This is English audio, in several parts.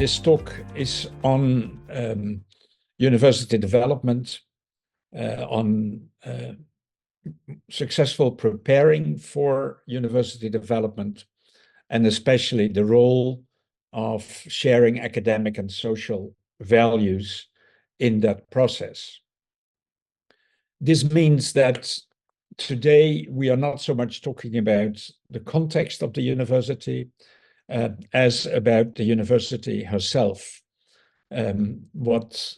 This talk is on university development, on successful preparing for university development, and especially the role of sharing academic and social values in that process. This means that today we are not so much talking about the context of the university as about the university herself. What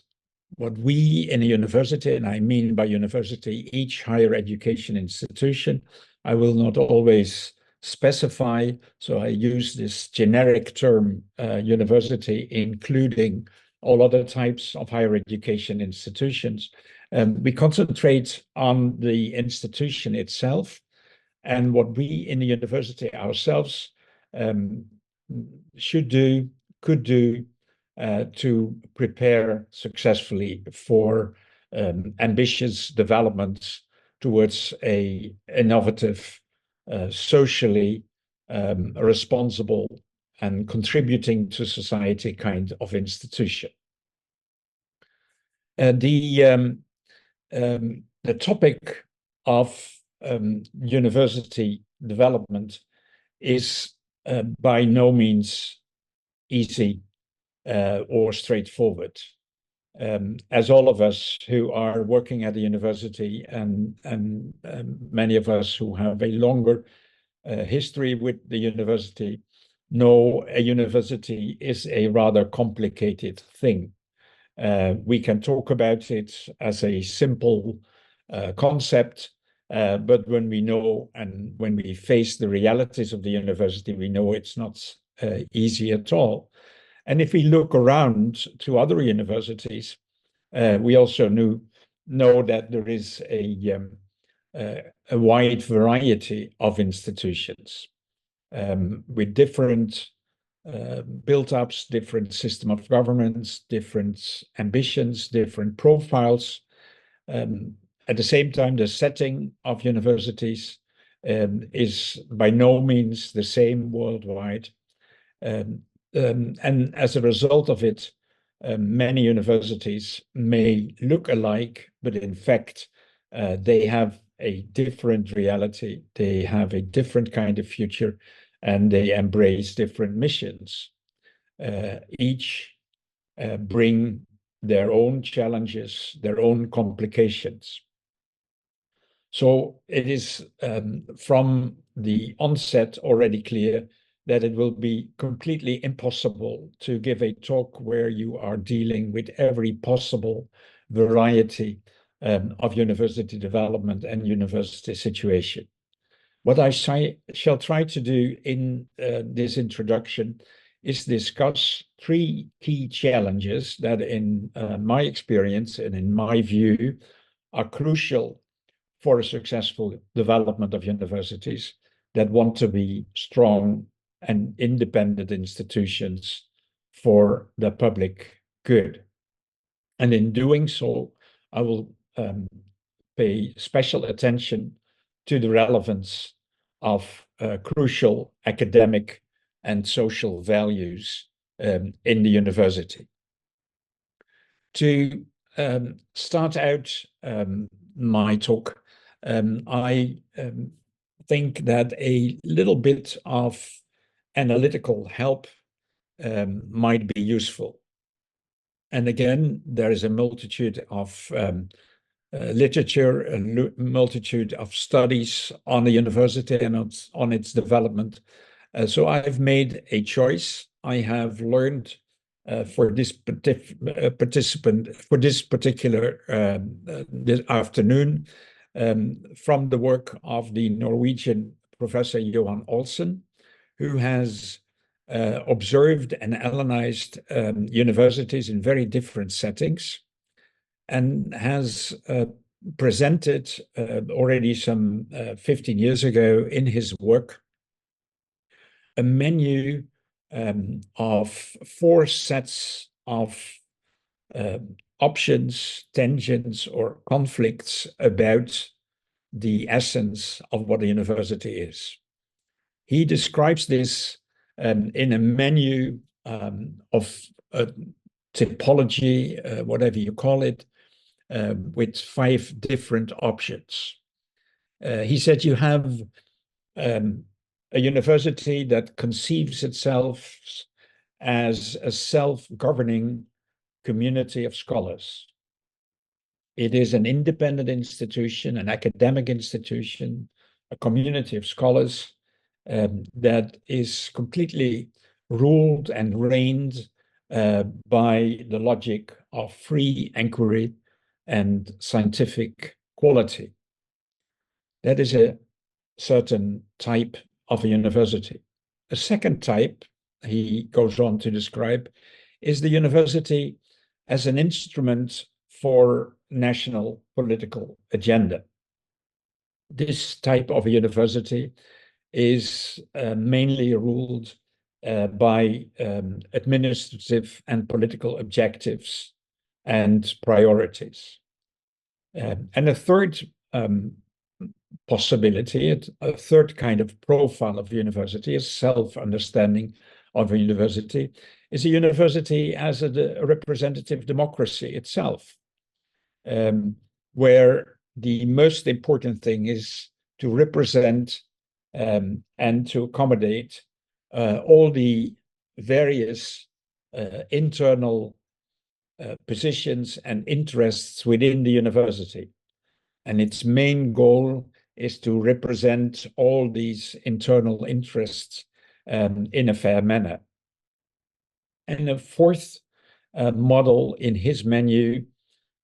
we in a university, and I mean by university, each higher education institution, I will not always specify, so I use this generic term university, including all other types of higher education institutions. We concentrate on the institution itself and what we in the university ourselves should do, could do, to prepare successfully for ambitious developments towards a innovative, socially responsible and contributing to society kind of institution. The topic of university development is by no means easy or straightforward. As all of us who are working at the university and many of us who have a longer history with the university know, a university is a rather complicated thing. We can talk about it as a simple concept, but when we know and when we face the realities of the university, we know it's not easy at all. And if we look around to other universities, we also know that there is a wide variety of institutions with different build-ups, different system of governance, different ambitions, different profiles. At the same time, the setting of universities is by no means the same worldwide. And as a result of it, many universities may look alike, but in fact, they have a different reality. They have a different kind of future, and they embrace different missions. Each bring their own challenges, their own complications. So it is from the onset already clear that it will be completely impossible to give a talk where you are dealing with every possible variety of university development and university situation. What I shall try to do in this introduction is discuss three key challenges that in my experience and in my view are crucial for a successful development of universities that want to be strong and independent institutions for the public good. And in doing so, I will pay special attention to the relevance of crucial academic and social values in the university. To start out my talk, I think that a little bit of analytical help might be useful. And again, there is a multitude of literature, a multitude of studies on the university and on its development. So I've made a choice. I have learned for this particular this afternoon from the work of the Norwegian professor Johan Olsen, who has observed and analyzed universities in very different settings and has presented already some 15 years ago in his work a menu of 4 sets of options, tensions, or conflicts about the essence of what a university is. He describes this in a menu of typology, whatever you call it, with 5 different options. He said you have a university that conceives itself as a self-governing community of scholars. It is an independent institution, an academic institution, a community of scholars that is completely ruled and reigned by the logic of free inquiry and scientific quality. That is a certain type of a university. A second type, he goes on to describe, is the university as an instrument for national political agenda. This type of a university is mainly ruled by administrative and political objectives and priorities. And a third possibility, a third kind of profile of university, a self-understanding of a university, is a university as a representative democracy itself, where the most important thing is to represent and to accommodate all the various internal positions and interests within the university. And its main goal is to represent all these internal interests in a fair manner. And a fourth model in his menu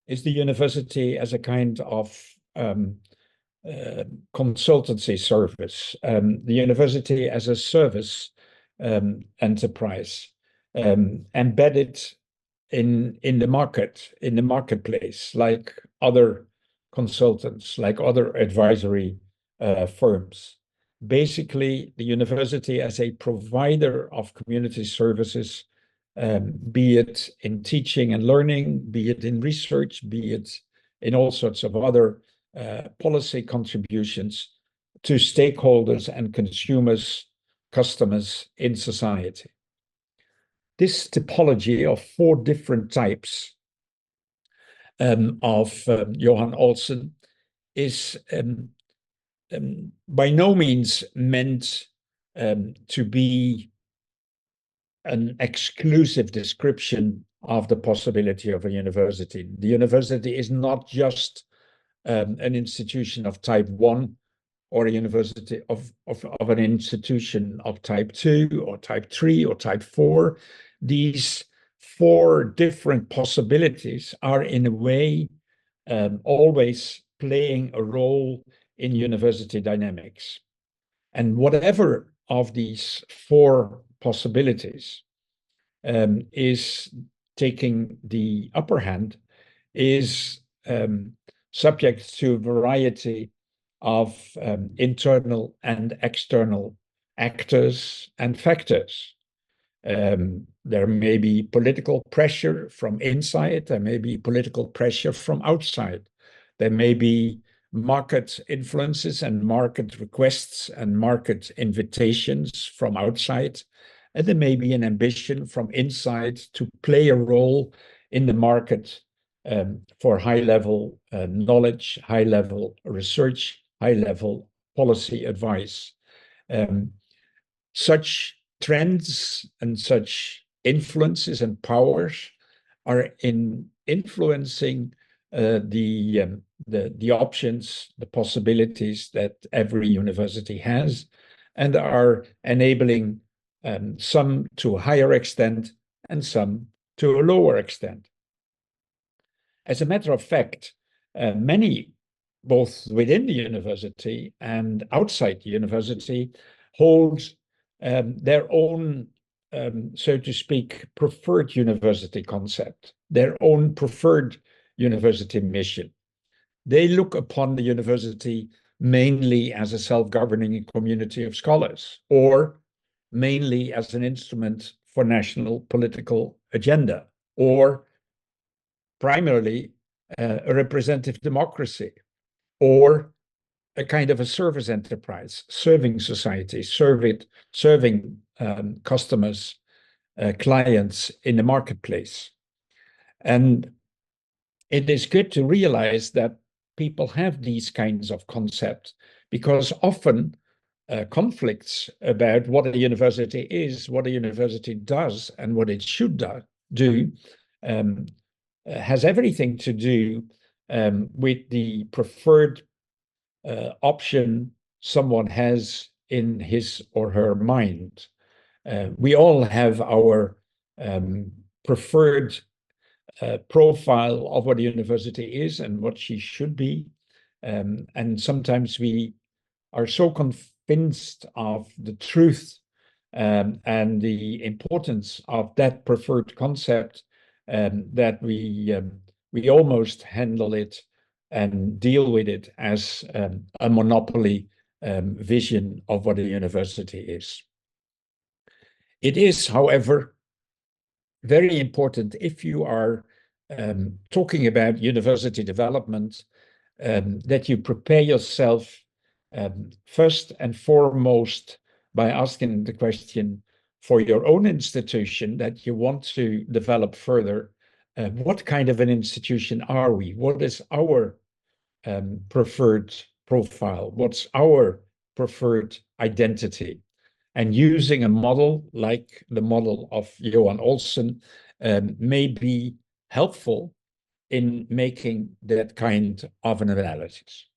is the university as a kind of consultancy service, the university as a service enterprise, embedded in the marketplace, like other consultants, like other advisory firms. Basically, the university as a provider of community services, be it in teaching and learning, be it in research, be it in all sorts of other policy contributions to stakeholders and consumers, customers in society. This typology of 4 different types of Johan Olsen is by no means meant to be an exclusive description of the possibility of a university. The university is not just an institution of type 1 or a university of an institution of type 2 or type 3 or type 4. These 4 different possibilities are in a way always playing a role in university dynamics. And whatever of these 4 possibilities is taking the upper hand is subject to a variety of internal and external actors and factors. There may be political pressure from inside, there may be political pressure from outside. There may be market influences and market requests and market invitations from outside. And there may be an ambition from inside to play a role in the market for high-level knowledge, high-level research, high-level policy advice. Such trends and such influences and powers are influencing the options, the possibilities that every university has, and are enabling some to a higher extent and some to a lower extent. As a matter of fact, many, both within the university and outside the university, hold their own, so to speak, preferred university concept, their own preferred university mission. They look upon the university mainly as a self-governing community of scholars, or mainly as an instrument for national political agenda, or primarily a representative democracy, or a kind of a service enterprise, serving society, serving customers, clients in the marketplace. And it is good to realize that people have these kinds of concepts, because often conflicts about what a university is, what a university does, and what it should do has everything to do with the preferred option someone has in his or her mind. We all have our preferred profile of what a university is and what she should be. And sometimes we are so convinced of the truth and the importance of that preferred concept that we almost handle it and deal with it as a monopoly vision of what a university is. It is, however, very important, if you are talking about university development, that you prepare yourself first and foremost by asking the question for your own institution that you want to develop further. What kind of an institution are we? What is our preferred profile? What's our preferred identity? And using a model like the model of Johan Olsen may be helpful in making that kind of an analysis.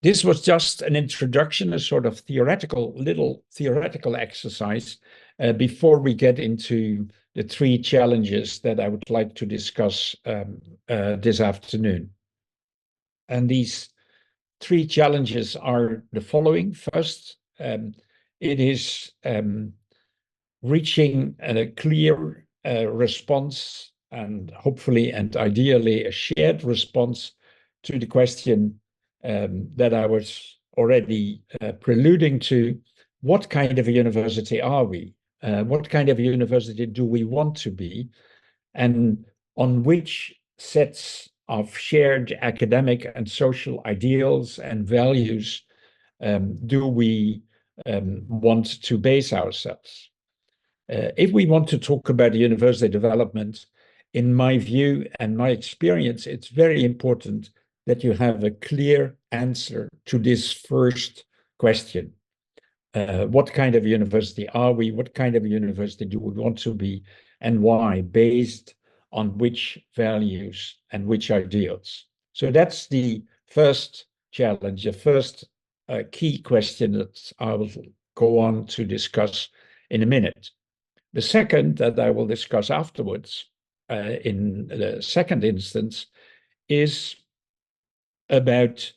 This was just an introduction, a sort of little theoretical exercise before we get into the three challenges that I would like to discuss this afternoon. And these three challenges are the following. First, it is reaching a clear response, and hopefully and ideally a shared response to the question that I was already preluding to. What kind of a university are we? What kind of a university do we want to be? And on which sets of shared academic and social ideals and values do we want to base ourselves? If we want to talk about university development, in my view and my experience, it's very important that you have a clear answer to this first question. What kind of university are we? What kind of university do we want to be, and why? Based on which values and which ideals? So that's the first challenge, the first key question that I will go on to discuss in a minute. The second that I will discuss afterwards, in the second instance, is about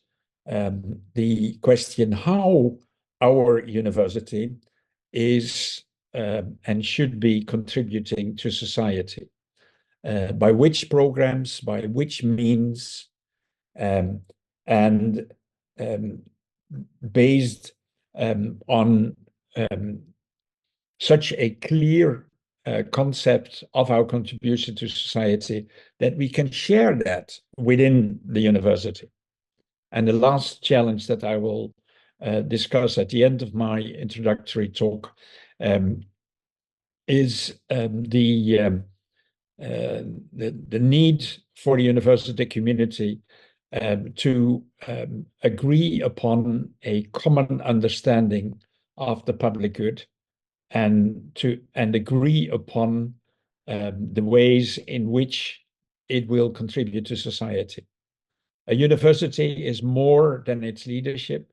the question how our university is and should be contributing to society. By which programs, by which means, and based on such a clear concept of our contribution to society that we can share that within the university. And the last challenge that I will discuss at the end of my introductory talk is the need for the university community to agree upon a common understanding of the public good, and agree upon the ways in which it will contribute to society. A university is more than its leadership.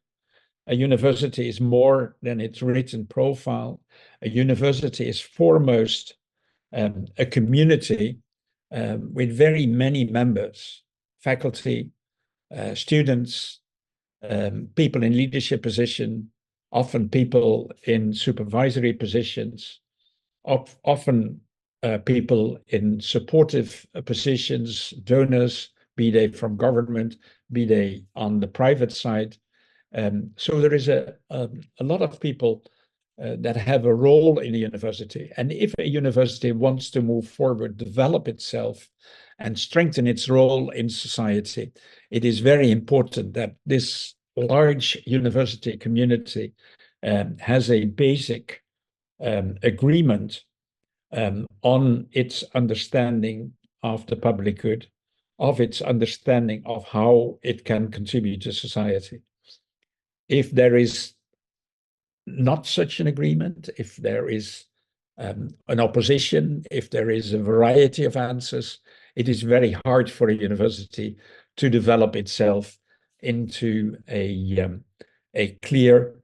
A university is more than its written profile. A university is foremost a community with very many members, faculty, students, people in leadership position, often people in supervisory positions, often people in supportive positions, donors, be they from government, be they on the private side. So there is a lot of people that have a role in a university. And if a university wants to move forward, develop itself, and strengthen its role in society, it is very important that this large university community has a basic agreement on its understanding of the public good, of its understanding of how it can contribute to society. If there is not such an agreement, if there is an opposition, if there is a variety of answers, it is very hard for a university to develop itself into a clear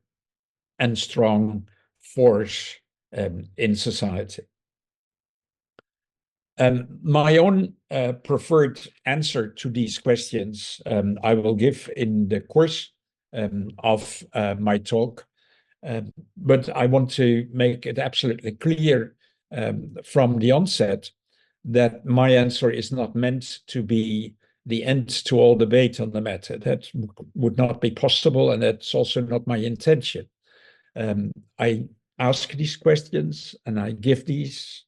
and strong force in society. My own preferred answer to these questions I will give in the course of my talk. But I want to make it absolutely clear from the onset that my answer is not meant to be the end to all debate on the matter. That would not be possible, and that's also not my intention. I ask these questions and I give these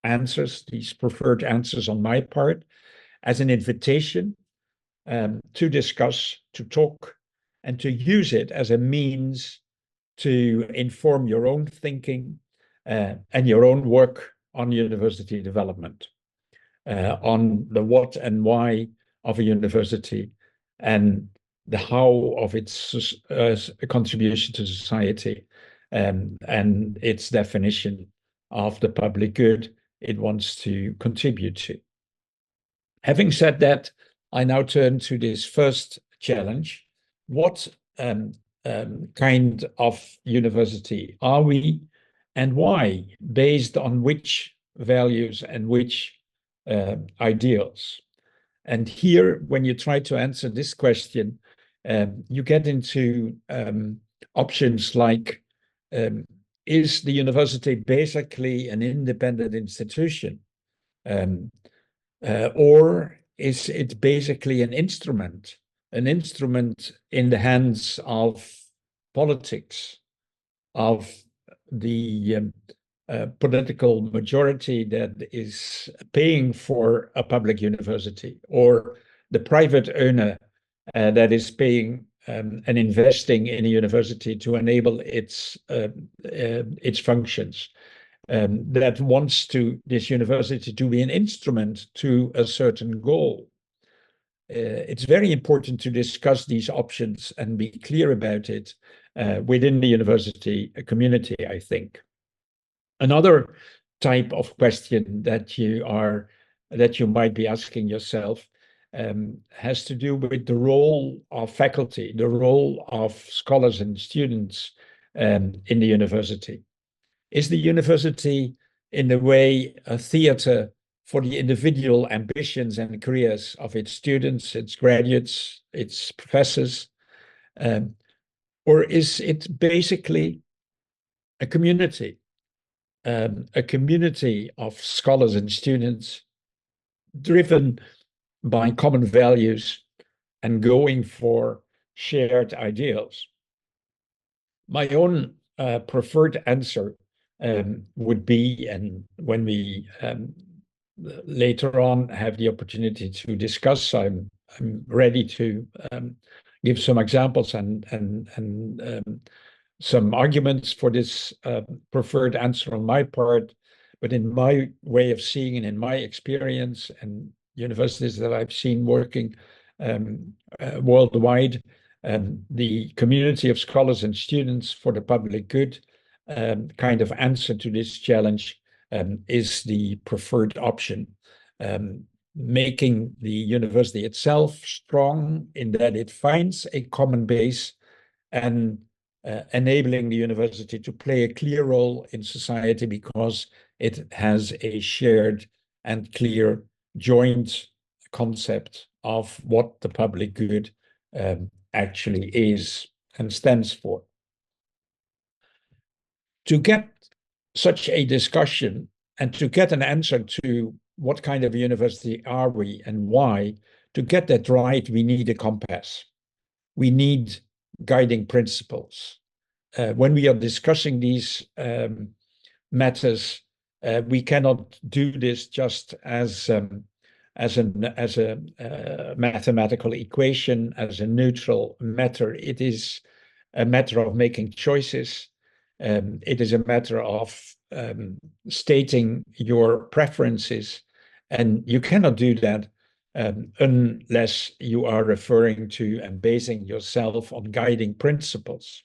answers, these preferred answers on my part, as an invitation to discuss, to talk, and to use it as a means to inform your own thinking and your own work on university development, on the what and why of a university and the how of its contribution to society, and its definition of the public good it wants to contribute to. Having said that, I now turn to this first challenge. What kind of university are we, and why, based on which values and which ideals? And here, when you try to answer this question, you get into options like, is the university basically an independent institution? Or is it basically an instrument in the hands of politics, of the political majority that is paying for a public university, or the private owner that is paying and investing in a university to enable its functions, that wants this university to be an instrument to a certain goal. It's very important to discuss these options and be clear about it within the university community, I think. Another type of question that you might be asking yourself has to do with the role of faculty, the role of scholars and students in the university. Is the university, in a way, a theater for the individual ambitions and careers of its students, its graduates, its professors? Or is it basically a community of scholars and students driven by common values and going for shared ideals? My own preferred answer would be, and when we later on have the opportunity to discuss, I'm ready to give some examples and some arguments for this preferred answer on my part. But in my way of seeing and in my experience and universities that I've seen working worldwide, the community of scholars and students for the public good kind of answer to this challenge is the preferred option, making the university itself strong in that it finds a common base and enabling the university to play a clear role in society because it has a shared and clear joint concept of what the public good actually is and stands for. To get such a discussion and to get an answer to what kind of university are we and why, to get that right, we need a compass. We need guiding principles. When we are discussing these matters, we cannot do this just as a mathematical equation, as a neutral matter. It is a matter of making choices. It is a matter of stating your preferences, and you cannot do that unless you are referring to and basing yourself on guiding principles.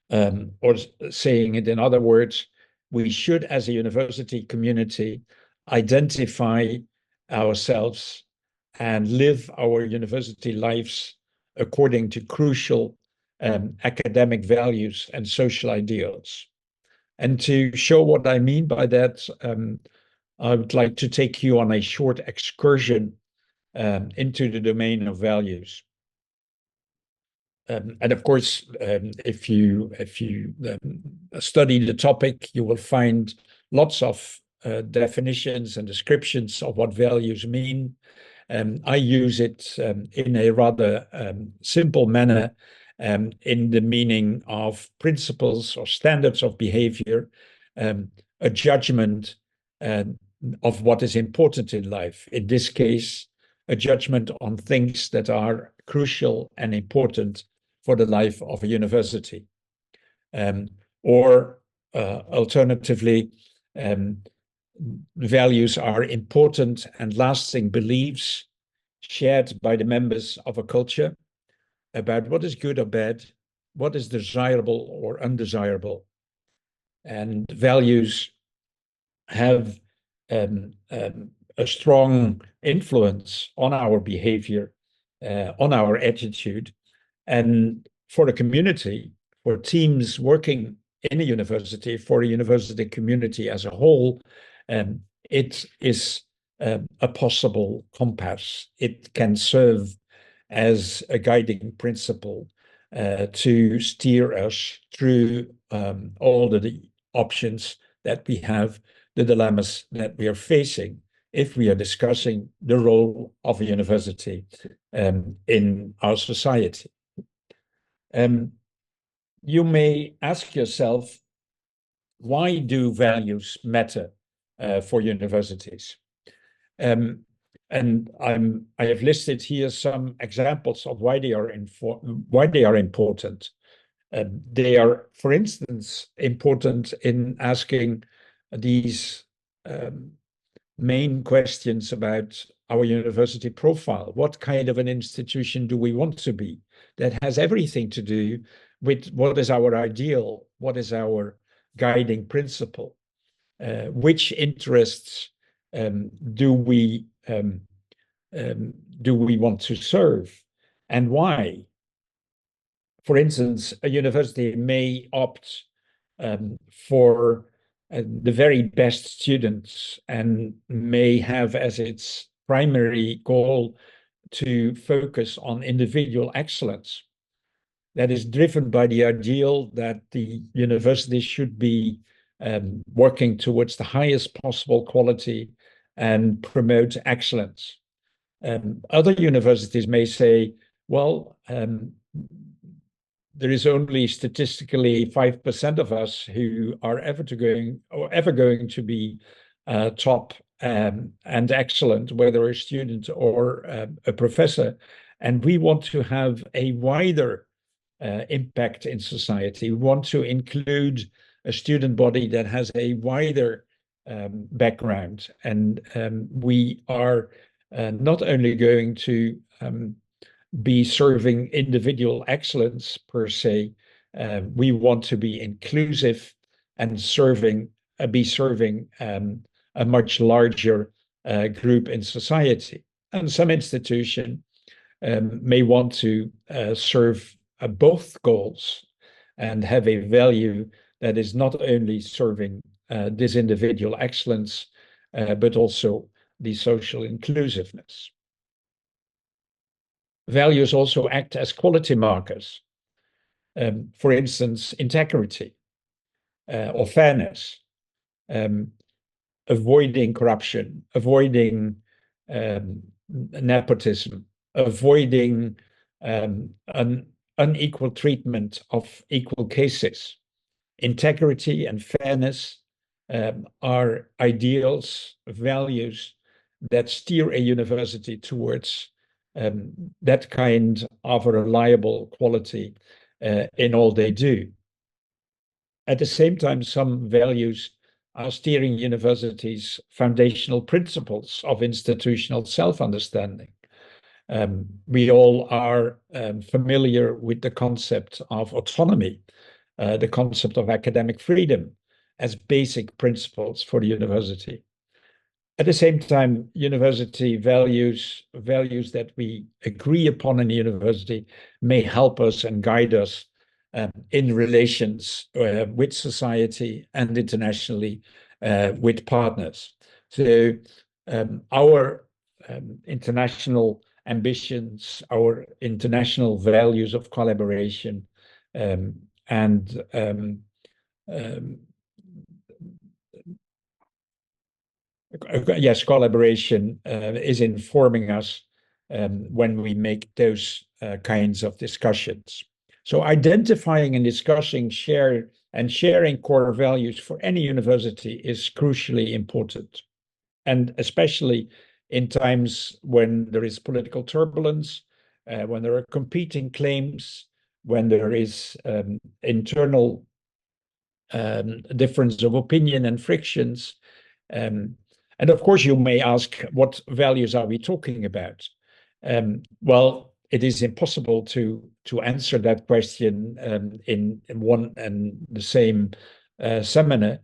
Or saying it in other words, we should, as a university community, identify ourselves and live our university lives according to crucial academic values and social ideals. And to show what I mean by that, I would like to take you on a short excursion into the domain of values. And of course, if you study the topic, you will find lots of definitions and descriptions of what values mean. I use it in a rather simple manner in the meaning of principles or standards of behavior, a judgment of what is important in life. In this case, a judgment on things that are crucial and important for the life of a university. Or alternatively, values are important and lasting beliefs shared by the members of a culture about what is good or bad, what is desirable or undesirable. And values have a strong influence on our behavior, on our attitude. And for the community, for teams working in a university, for a university community as a whole, it is a possible compass. It can serve as a guiding principle to steer us through all the options that we have, the dilemmas that we are facing if we are discussing the role of a university in our society. You may ask yourself, why do values matter for universities? And I have listed here some examples of why they are important. They are, for instance, important in asking these main questions about our university profile. What kind of an institution do we want to be? That has everything to do with what is our ideal, what is our guiding principle, which interests do we want to serve, and why? For instance, a university may opt for the very best students and may have as its primary goal to focus on individual excellence. That is driven by the ideal that the university should be working towards the highest possible quality and promote excellence. Other universities may say, well, there is only statistically 5% of us who are ever going to be top and excellent, whether a student or a professor. And we want to have a wider impact in society. We want to include a student body that has a wider background. And we are not only going to be serving individual excellence per se, we want to be inclusive and be serving a much larger group in society. And some institution may want to serve both goals and have a value that is not only serving this individual excellence, but also the social inclusiveness. Values also act as quality markers. For instance, integrity or fairness, avoiding corruption, avoiding nepotism, avoiding an unequal treatment of equal cases. Integrity and fairness are ideals, values that steer a university towards that kind of a reliable quality in all they do. At the same time, some values are steering universities' foundational principles of institutional self-understanding. We all are familiar with the concept of autonomy, the concept of academic freedom as basic principles for the university. At the same time, university values that we agree upon in the university may help us and guide us in relations with society and internationally with partners. So our international ambitions, our international values of collaboration, and yes, collaboration is informing us when we make those kinds of discussions. So identifying and discussing, sharing core values for any university is crucially important. And especially in times when there is political turbulence, when there are competing claims, when there is internal difference of opinion and frictions. And of course, you may ask, what values are we talking about? Well, it is impossible to answer that question in one and the same seminar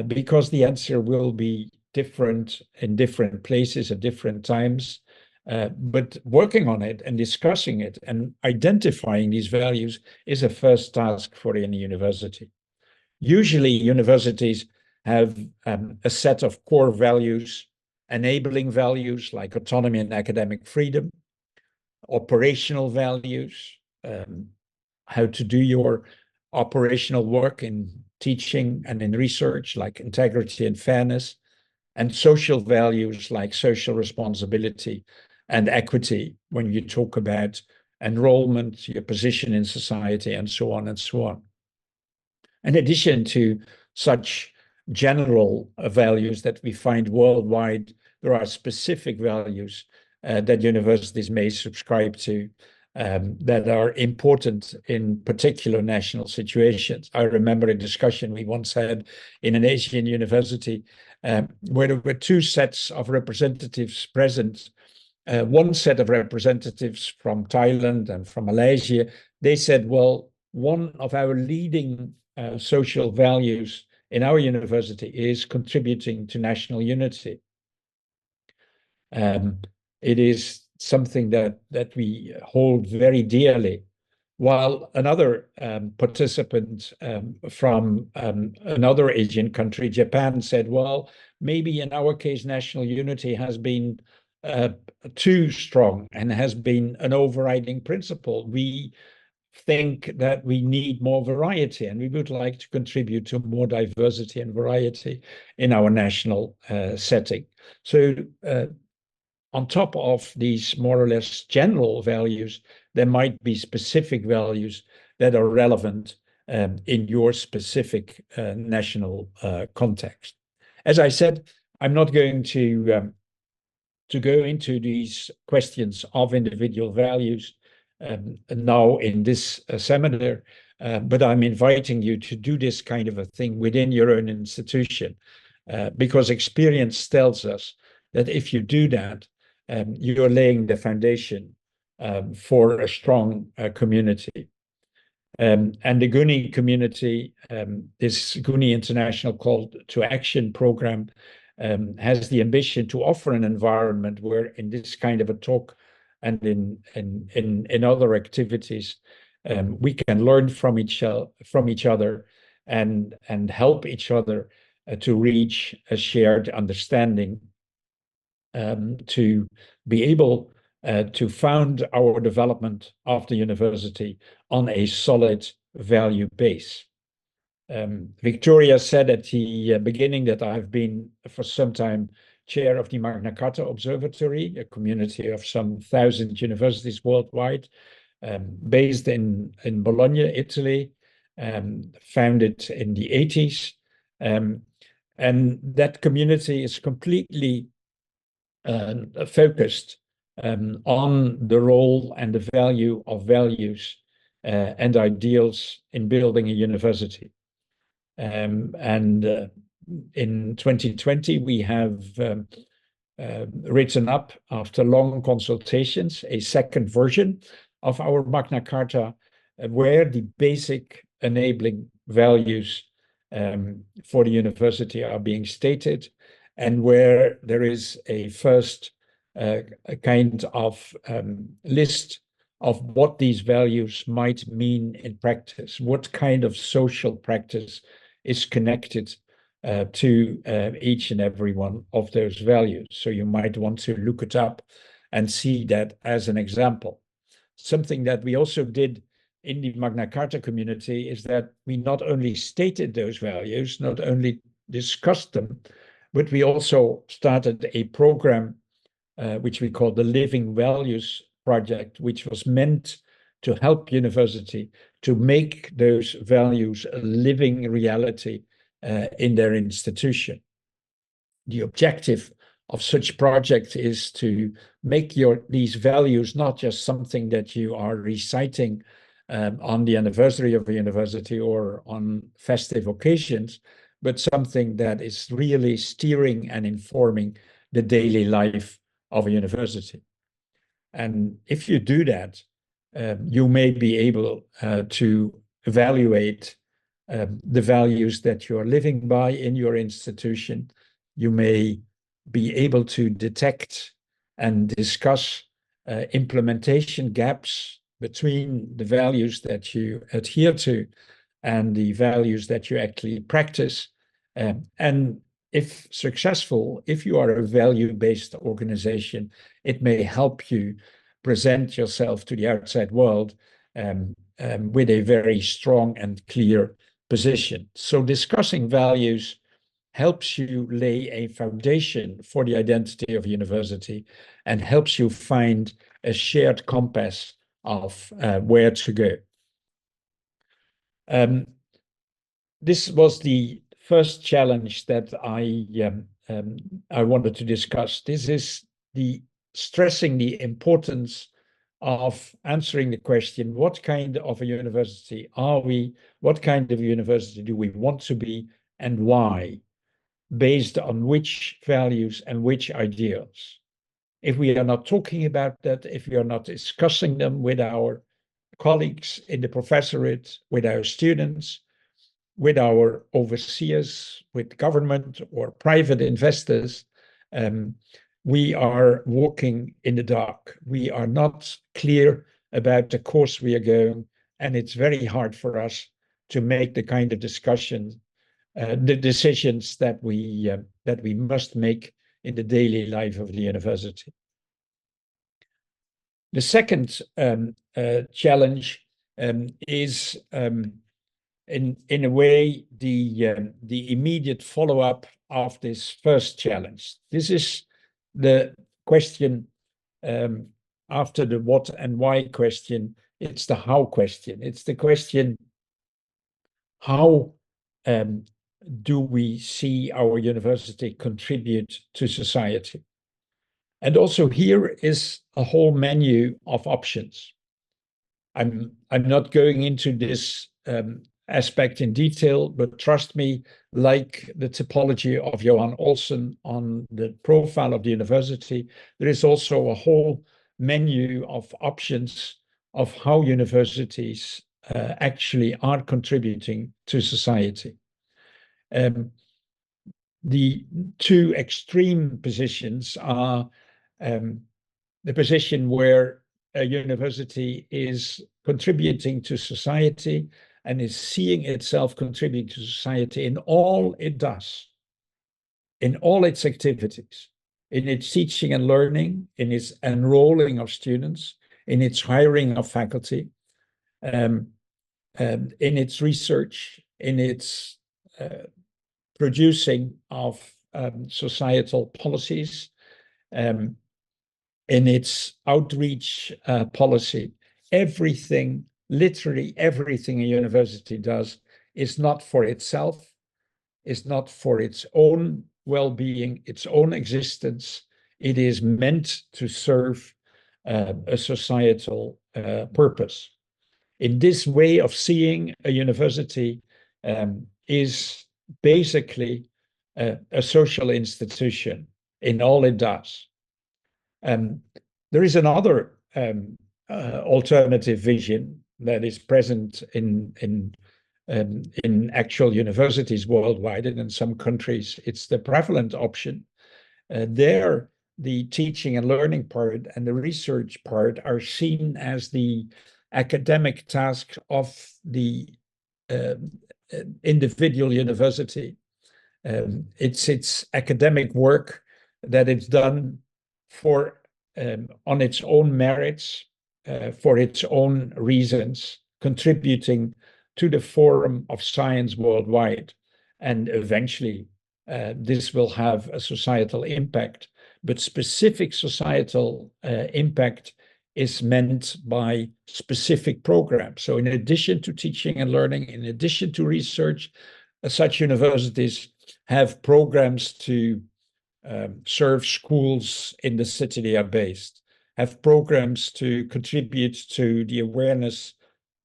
because the answer will be different in different places at different times. But working on it and discussing it and identifying these values is a first task for any university. Usually, universities have a set of core values, enabling values like autonomy and academic freedom, operational values, how to do your operational work in teaching and in research, like integrity and fairness, and social values like social responsibility and equity when you talk about enrollment, your position in society, and so on and so on. In addition to such general values that we find worldwide, there are specific values that universities may subscribe to that are important in particular national situations. I remember a discussion we once had in an Asian university where there were two sets of representatives present. One set of representatives from Thailand and from Malaysia, they said, well, one of our leading social values in our university is contributing to national unity. It is something that we hold very dearly. While another participant from another Asian country, Japan, said, well, maybe in our case, national unity has been too strong and has been an overriding principle. We think that we need more variety, and we would like to contribute to more diversity and variety in our national setting. So on top of these more or less general values, there might be specific values that are relevant in your specific national context. As I said, I'm not going to go into these questions of individual values now in this seminar, but I'm inviting you to do this kind of a thing within your own institution, because experience tells us that if you do that, you're laying the foundation for a strong community. And the GUNi community, this GUNi International Call to Action program, has the ambition to offer an environment where, in this kind of a talk and in other activities, we can learn from each other and help each other to reach a shared understanding, to be able to found our development of the university on a solid value base. Victoria said at the beginning that I've been for some time chair of the Magna Carta Observatory, a community of some 1,000 universities worldwide, based in Bologna, Italy, founded in the 80s. And that community is completely focused on the role and the value of values and ideals in building a university. And in 2020, we have written up, after long consultations, a second version of our Magna Carta, where the basic enabling values for the university are being stated, and where there is a first a kind of list of what these values might mean in practice, what kind of social practice is connected to each and every one of those values. So you might want to look it up and see that as an example. Something that we also did in the Magna Carta community is that we not only stated those values, not only discussed them, but we also started a program which we call the Living Values Project, which was meant to help university to make those values a living reality in their institution. The objective of such project is to make these values not just something that you are reciting on the anniversary of a university or on festive occasions, but something that is really steering and informing the daily life of a university. And if you do that, you may be able to evaluate the values that you are living by in your institution. You may be able to detect and discuss implementation gaps between the values that you adhere to and the values that you actually practice. And if successful, if you are a value-based organization, it may help you present yourself to the outside world with a very strong and clear position. So discussing values helps you lay a foundation for the identity of a university and helps you find a shared compass of where to go. This was the first challenge that I wanted to discuss. This is stressing the importance of answering the question, what kind of a university are we? What kind of university do we want to be, and why? Based on which values and which ideals. If we are not talking about that, if we are not discussing them with our colleagues in the professorate, with our students, with our overseers, with government or private investors, we are walking in the dark. We are not clear about the course we are going, and it's very hard for us to make the kind of discussion, the decisions that we must make in the daily life of the university. The second challenge is in a way the immediate follow-up of this first challenge. This is the question after the what and why question. It's the how question. It's the question, how do we see our university contribute to society? And also here is a whole menu of options. I'm not going into this aspect in detail, but trust me, like the typology of Johan Olsen on the profile of the university, there is also a whole menu of options of how universities actually are contributing to society. The two extreme positions are the position where a university is contributing to society and is seeing itself contributing to society in all it does, in all its activities, in its teaching and learning, in its enrolling of students, in its hiring of faculty, in its research, in its producing of societal policies, in its outreach policy. Everything, literally everything a university does is not for itself, is not for its own well-being, its own existence. It is meant to serve a societal purpose. In this way of seeing a university, is basically a social institution in all it does. There is another alternative vision that is present in actual universities worldwide, and in some countries it's the prevalent option. There, the teaching and learning part and the research part are seen as the academic task of the individual university. It's academic work that it's done for on its own merits, for its own reasons, contributing to the forum of science worldwide. And eventually, this will have a societal impact, but specific societal impact is meant by specific programs. So in addition to teaching and learning, in addition to research, such universities have programs to serve schools in the city they are based, have programs to contribute to the awareness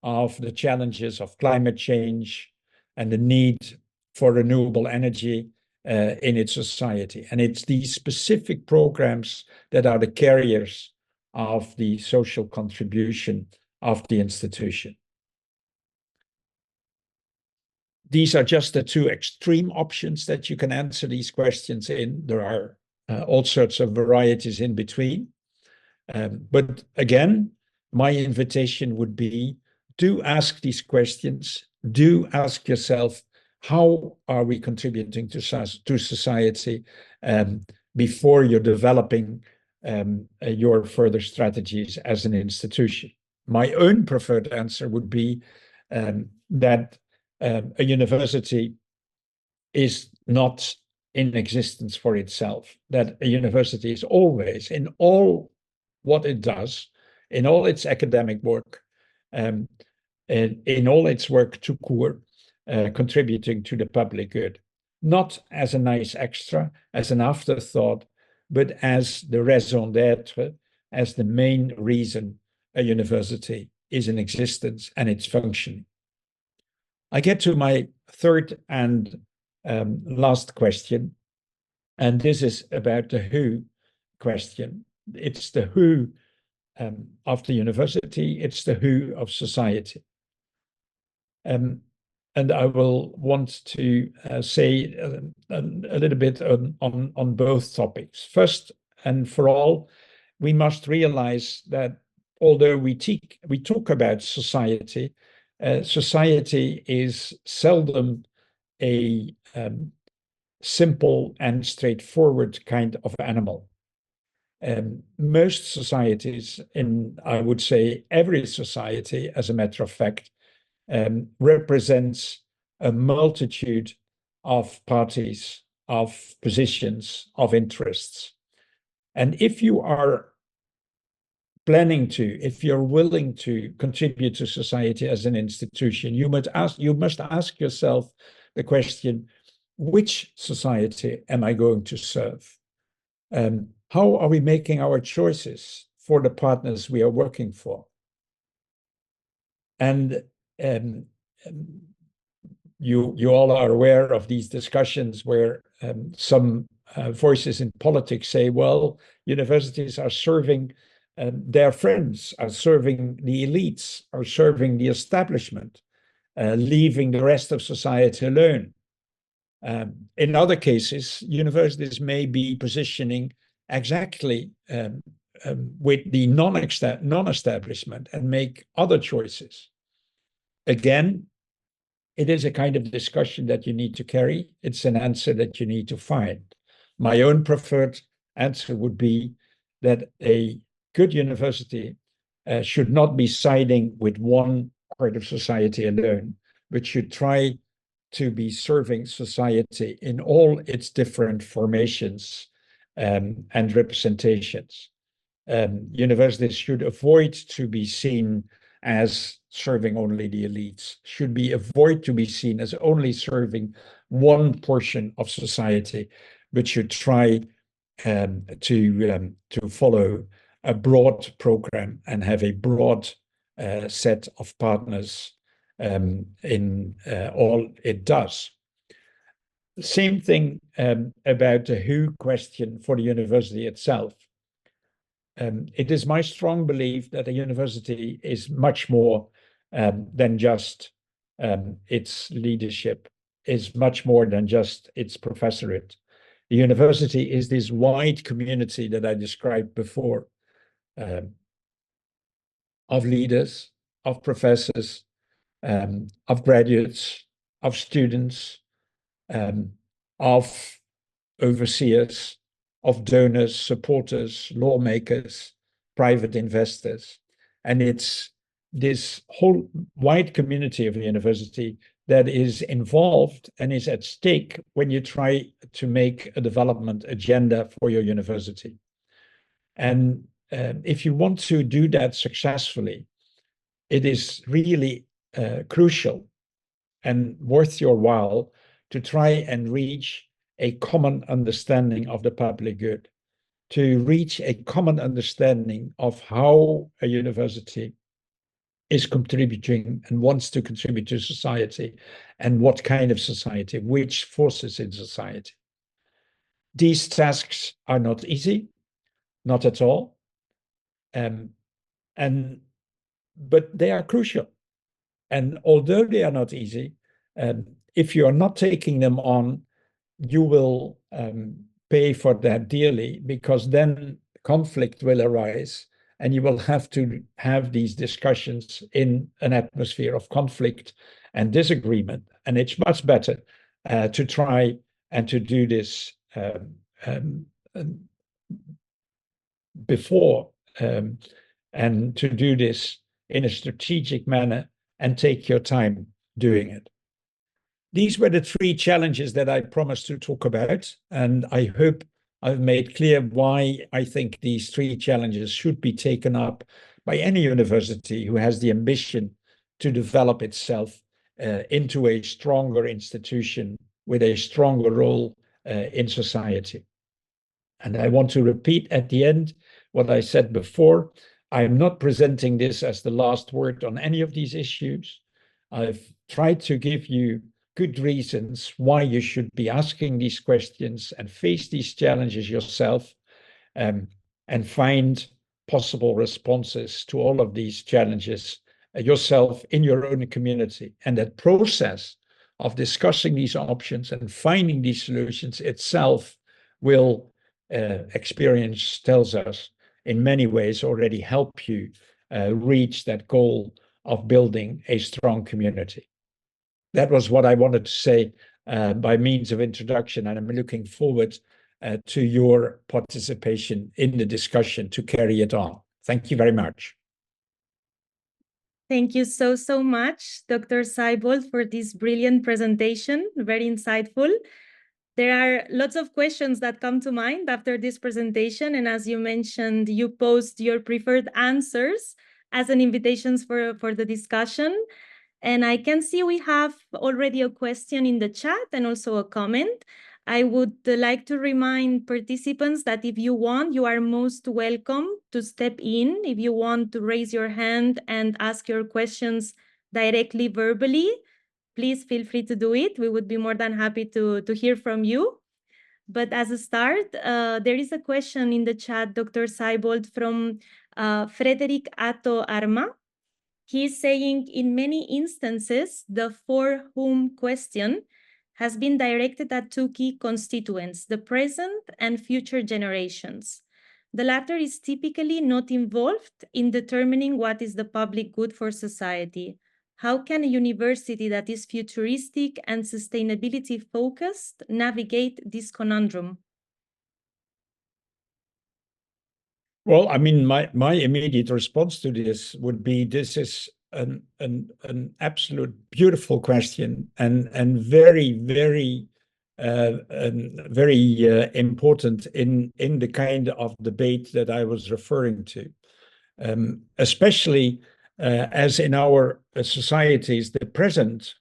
of the challenges of climate change and the need for renewable energy in its society. And it's these specific programs that are the carriers of the social contribution of the institution. These are just the two extreme options that you can answer these questions in. There are all sorts of varieties in between. But again, my invitation would be, do ask these questions. Do ask yourself, how are we contributing to society before you're developing your further strategies as an institution? My own preferred answer would be that a university is not in existence for itself, that a university is always, in all what it does, in all its academic work, and in all its work to court, contributing to the public good, not as a nice extra, as an afterthought, but as the raison d'être, as the main reason a university is in existence and it's functioning. I get to my third and last question, and this is about the who question. It's the who of the university, it's the who of society. And I will want to say a little bit on both topics. First and for all, we must realize that although we talk about society, society is seldom a simple and straightforward kind of animal. Most societies, I would say every society, as a matter of fact, represents a multitude of parties, of positions, of interests. And if you are if you're willing to contribute to society as an institution, you must ask yourself the question, which society am I going to serve? How are we making our choices for the partners we are working for? And you all are aware of these discussions where some voices in politics say, well, universities are serving their friends, are serving the elites, are serving the establishment, leaving the rest of society alone. In other cases, universities may be positioning exactly with the non-establishment and make other choices. Again, it is a kind of discussion that you need to carry. It's an answer that you need to find. My own preferred answer would be that a good university should not be siding with one part of society alone, but should try to be serving society in all its different formations and representations. Universities should avoid to be seen as serving only the elites, should avoid to be seen as only serving one portion of society, but should try to follow a broad program and have a broad set of partners in all it does. Same thing about the who question for the university itself. It is my strong belief that a university is much more than just its leadership, is much more than just its professorate. The university is this wide community that I described before, of leaders, of professors, of graduates, of students, of overseers, of donors, supporters, lawmakers, private investors. And it's this whole wide community of the university that is involved and is at stake when you try to make a development agenda for your university. And if you want to do that successfully, it is really crucial and worth your while to try and reach a common understanding of the public good, to reach a common understanding of how a university is contributing and wants to contribute to society, and what kind of society, which forces in society. These tasks are not easy, not at all, but they are crucial. And although they are not easy, if you are not taking them on, you will pay for that dearly, because then conflict will arise and you will have to have these discussions in an atmosphere of conflict and disagreement. And it's much better to try and to do this before and to do this in a strategic manner and take your time doing it. These were the three challenges that I promised to talk about, and I hope I've made clear why I think these three challenges should be taken up by any university who has the ambition to develop itself into a stronger institution with a stronger role in society. And I want to repeat at the end what I said before. I am not presenting this as the last word on any of these issues. I've tried to give you good reasons why you should be asking these questions and face these challenges yourself, and find possible responses to all of these challenges yourself in your own community. And that process of discussing these options and finding these solutions itself will, experience tells us, in many ways already help you reach that goal of building a strong community. That was what I wanted to say by means of introduction, and I'm looking forward to your participation in the discussion to carry it on. Thank you very much. Thank you so much, Dr. Sijbolt, for this brilliant presentation, very insightful. There are lots of questions that come to mind after this presentation, and as you mentioned, you post your preferred answers as an invitation for the discussion. And I can see we have already a question in the chat and also a comment. I would like to remind participants that if you want, you are most welcome to step in. If you want to raise your hand and ask your questions directly verbally, please feel free to do it. We would be more than happy to hear from you. But as a start, there is a question in the chat, Dr. Sijbolt, from Frederick Atto Arma. He's saying, in many instances, the for whom question has been directed at two key constituents, the present and future generations. The latter is typically not involved in determining what is the public good for society. How can a university that is futuristic and sustainability focused navigate this conundrum? Well, I mean, my immediate response to this would be, this is an absolute beautiful question, and very, very important in the kind of debate that I was referring to, especially as in our societies, the present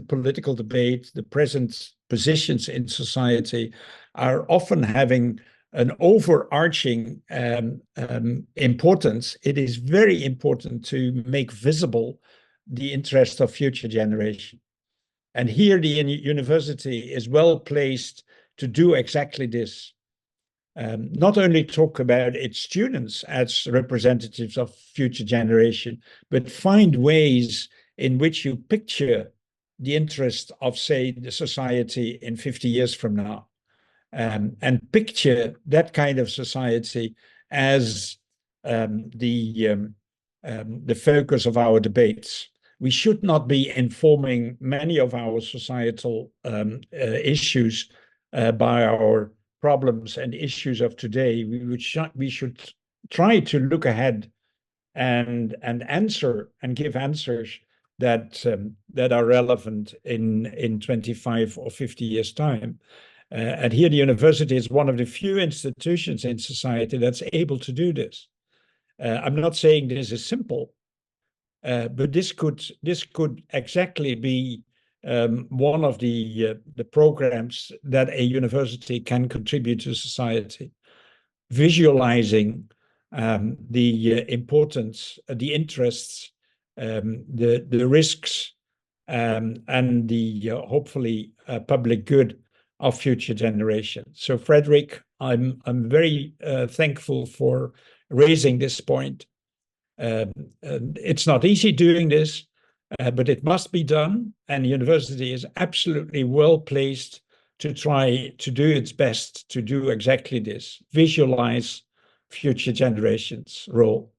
political debate, the present positions in society are often having an overarching importance. It is very important to make visible the interest of future generation. And here the university is well placed to do exactly this. Not only talk about its students as representatives of future generation, but find ways in which you picture the interest of, say, the society in 50 years from now, and picture that kind of society as the focus of our debates. We should not be informing many of our societal issues by our problems and issues of today. We should try to look ahead and answer and give answers that are relevant in 25 or 50 years' time. And here the university is one of the few institutions in society that's able to do this. I'm not saying this is simple, but this could exactly be one of the programs that a university can contribute to society, visualizing the importance, the interests, the risks, and the hopefully public good of future generations. So, Frederick, I'm very thankful for raising this point. It's not easy doing this, but it must be done, and the university is absolutely well placed to try to do its best to do exactly this, visualize future generations' role.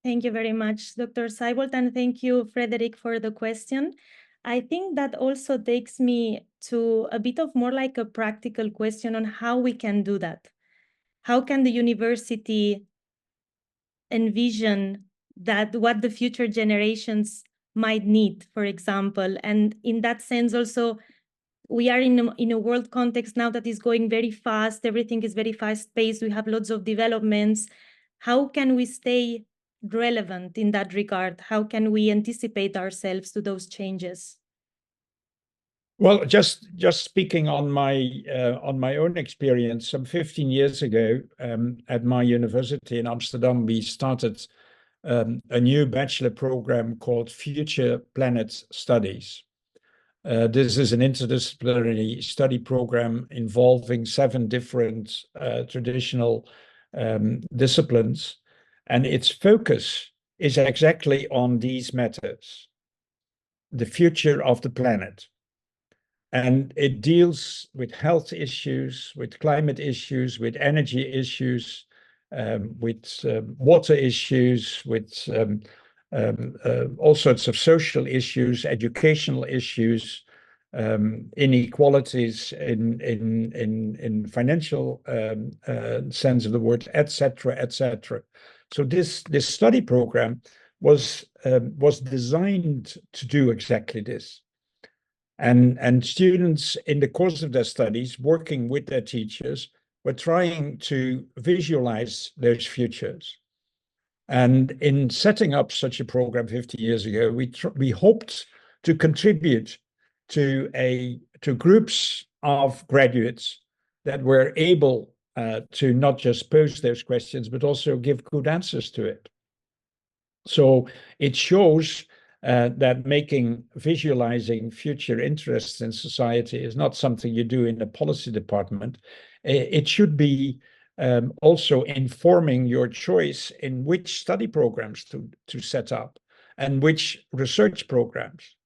Thank you very much, Dr. Sijbolt, and thank you, Frederick, for the question. I think that also takes me to a bit of more like a practical question on how we can do that. How can the university envision that what the future generations might need, for example? And in that sense, also, we are in a world context now that is going very fast. Everything is very fast-paced. We have lots of developments. How can we stay relevant in that regard? How can we anticipate ourselves to those changes? Well, just speaking on my own experience, some 15 years ago, at my university in Amsterdam, we started a new bachelor program called Future Planet Studies. This is an interdisciplinary study program involving 7 different traditional disciplines, and its focus is exactly on these matters: the future of the planet. And it deals with health issues, with climate issues, with energy issues, with water issues, with all sorts of social issues, educational issues, inequalities in financial sense of the word, etc., etc. So this study program was designed to do exactly this. And students, in the course of their studies, working with their teachers, were trying to visualize those futures. And in setting up such a program 50 years ago, we hoped to contribute to groups of graduates that were able to not just pose those questions, but also give good answers to it. So it shows that visualizing future interests in society is not something you do in the policy department. It should be also informing your choice in which study programs to set up and which research programs.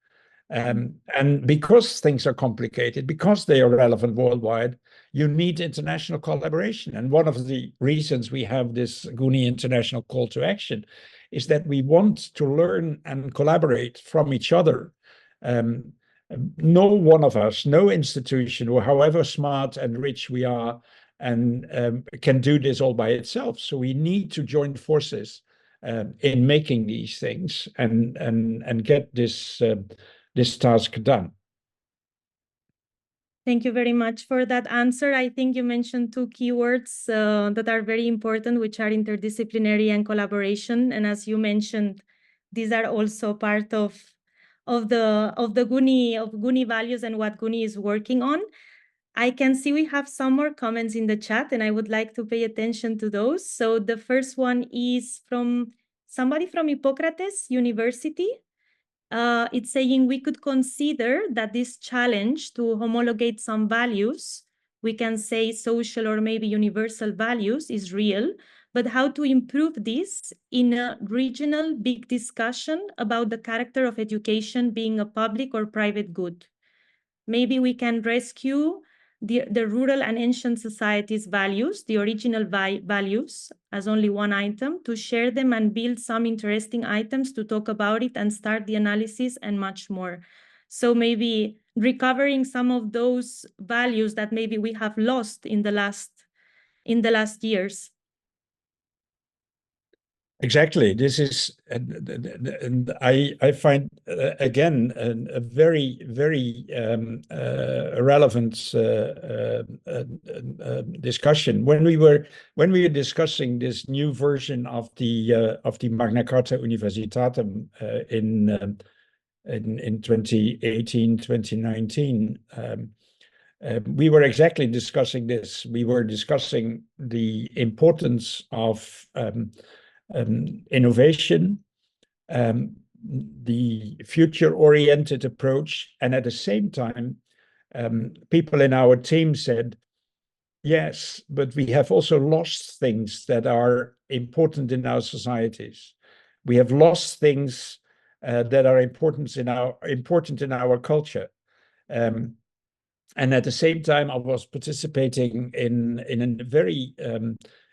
And because things are complicated, because they are relevant worldwide, you need international collaboration. And one of the reasons we have this GUNi International Call to Action is that we want to learn and collaborate from each other. No one of us, no institution, or however smart and rich we are, and can do this all by itself. So we need to join forces in making these things and get this task done. Thank you very much for that answer. I think you mentioned 2 keywords that are very important, which are interdisciplinary and collaboration. And as you mentioned, these are also part of the GUNi values and what GUNi is working on. I can see we have some more comments in the chat, and I would like to pay attention to those. So the first one is from somebody from Hippocrates University. it's saying we could consider that this challenge to homologate some values, we can say social or maybe universal values, is real, but how to improve this in a regional big discussion about the character of education being a public or private good. Maybe we can rescue the rural and ancient societies' values, the original values, as only one item, to share them and build some interesting items to talk about it and start the analysis and much more. So maybe recovering some of those values that maybe we have lost in the last years. Exactly. This is, and I find again a very relevant discussion. When we were discussing this new version of the Magna Carta Universitatem in 2018, 2019. We were exactly discussing this. We were discussing the importance of innovation, the future-oriented approach, and at the same time, people in our team said, yes, but we have also lost things that are important in our societies. We have lost things that are important in our culture. And at the same time, I was participating in a very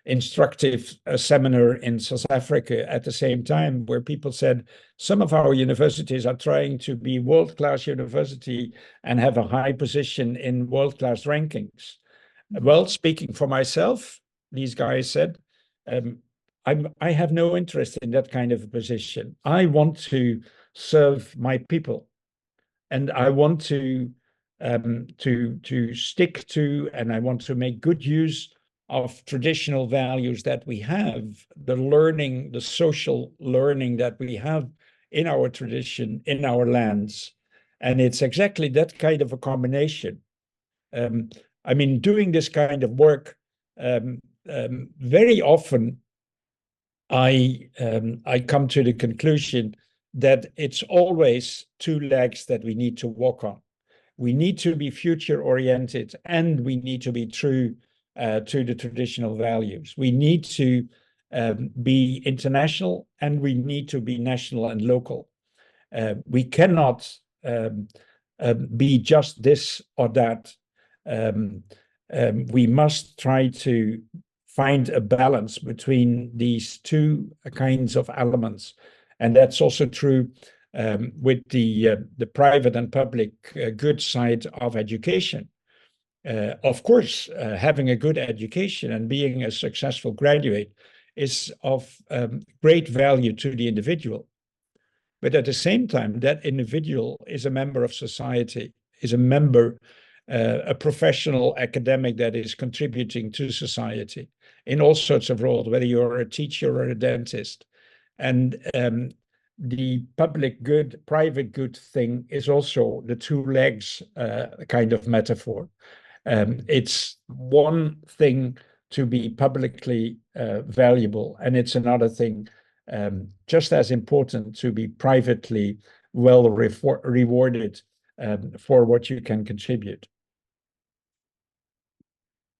instructive seminar in South Africa at the same time, where people said some of our universities are trying to be world-class university and have a high position in world-class rankings. Well, speaking for myself, these guys said, I have no interest in that kind of a position. I want to serve my people, and I want to stick to, and I want to make good use of traditional values that we have, the learning, the social learning that we have in our tradition, in our lands. And it's exactly that kind of a combination. I mean, doing this kind of work, very often I come to the conclusion that it's always two legs that we need to walk on. We need to be future-oriented, and we need to be true to the traditional values. We need to be international, and we need to be national and local. We cannot be just this or that. We must try to find a balance between these two kinds of elements. And that's also true with the private and public good side of education. Of course, having a good education and being a successful graduate is of great value to the individual. But at the same time, that individual is a member of society, is a member, a professional academic that is contributing to society in all sorts of roles, whether you're a teacher or a dentist. And the public good, private good thing is also the two legs kind of metaphor. It's one thing to be publicly valuable, and it's another thing just as important to be privately well rewarded for what you can contribute.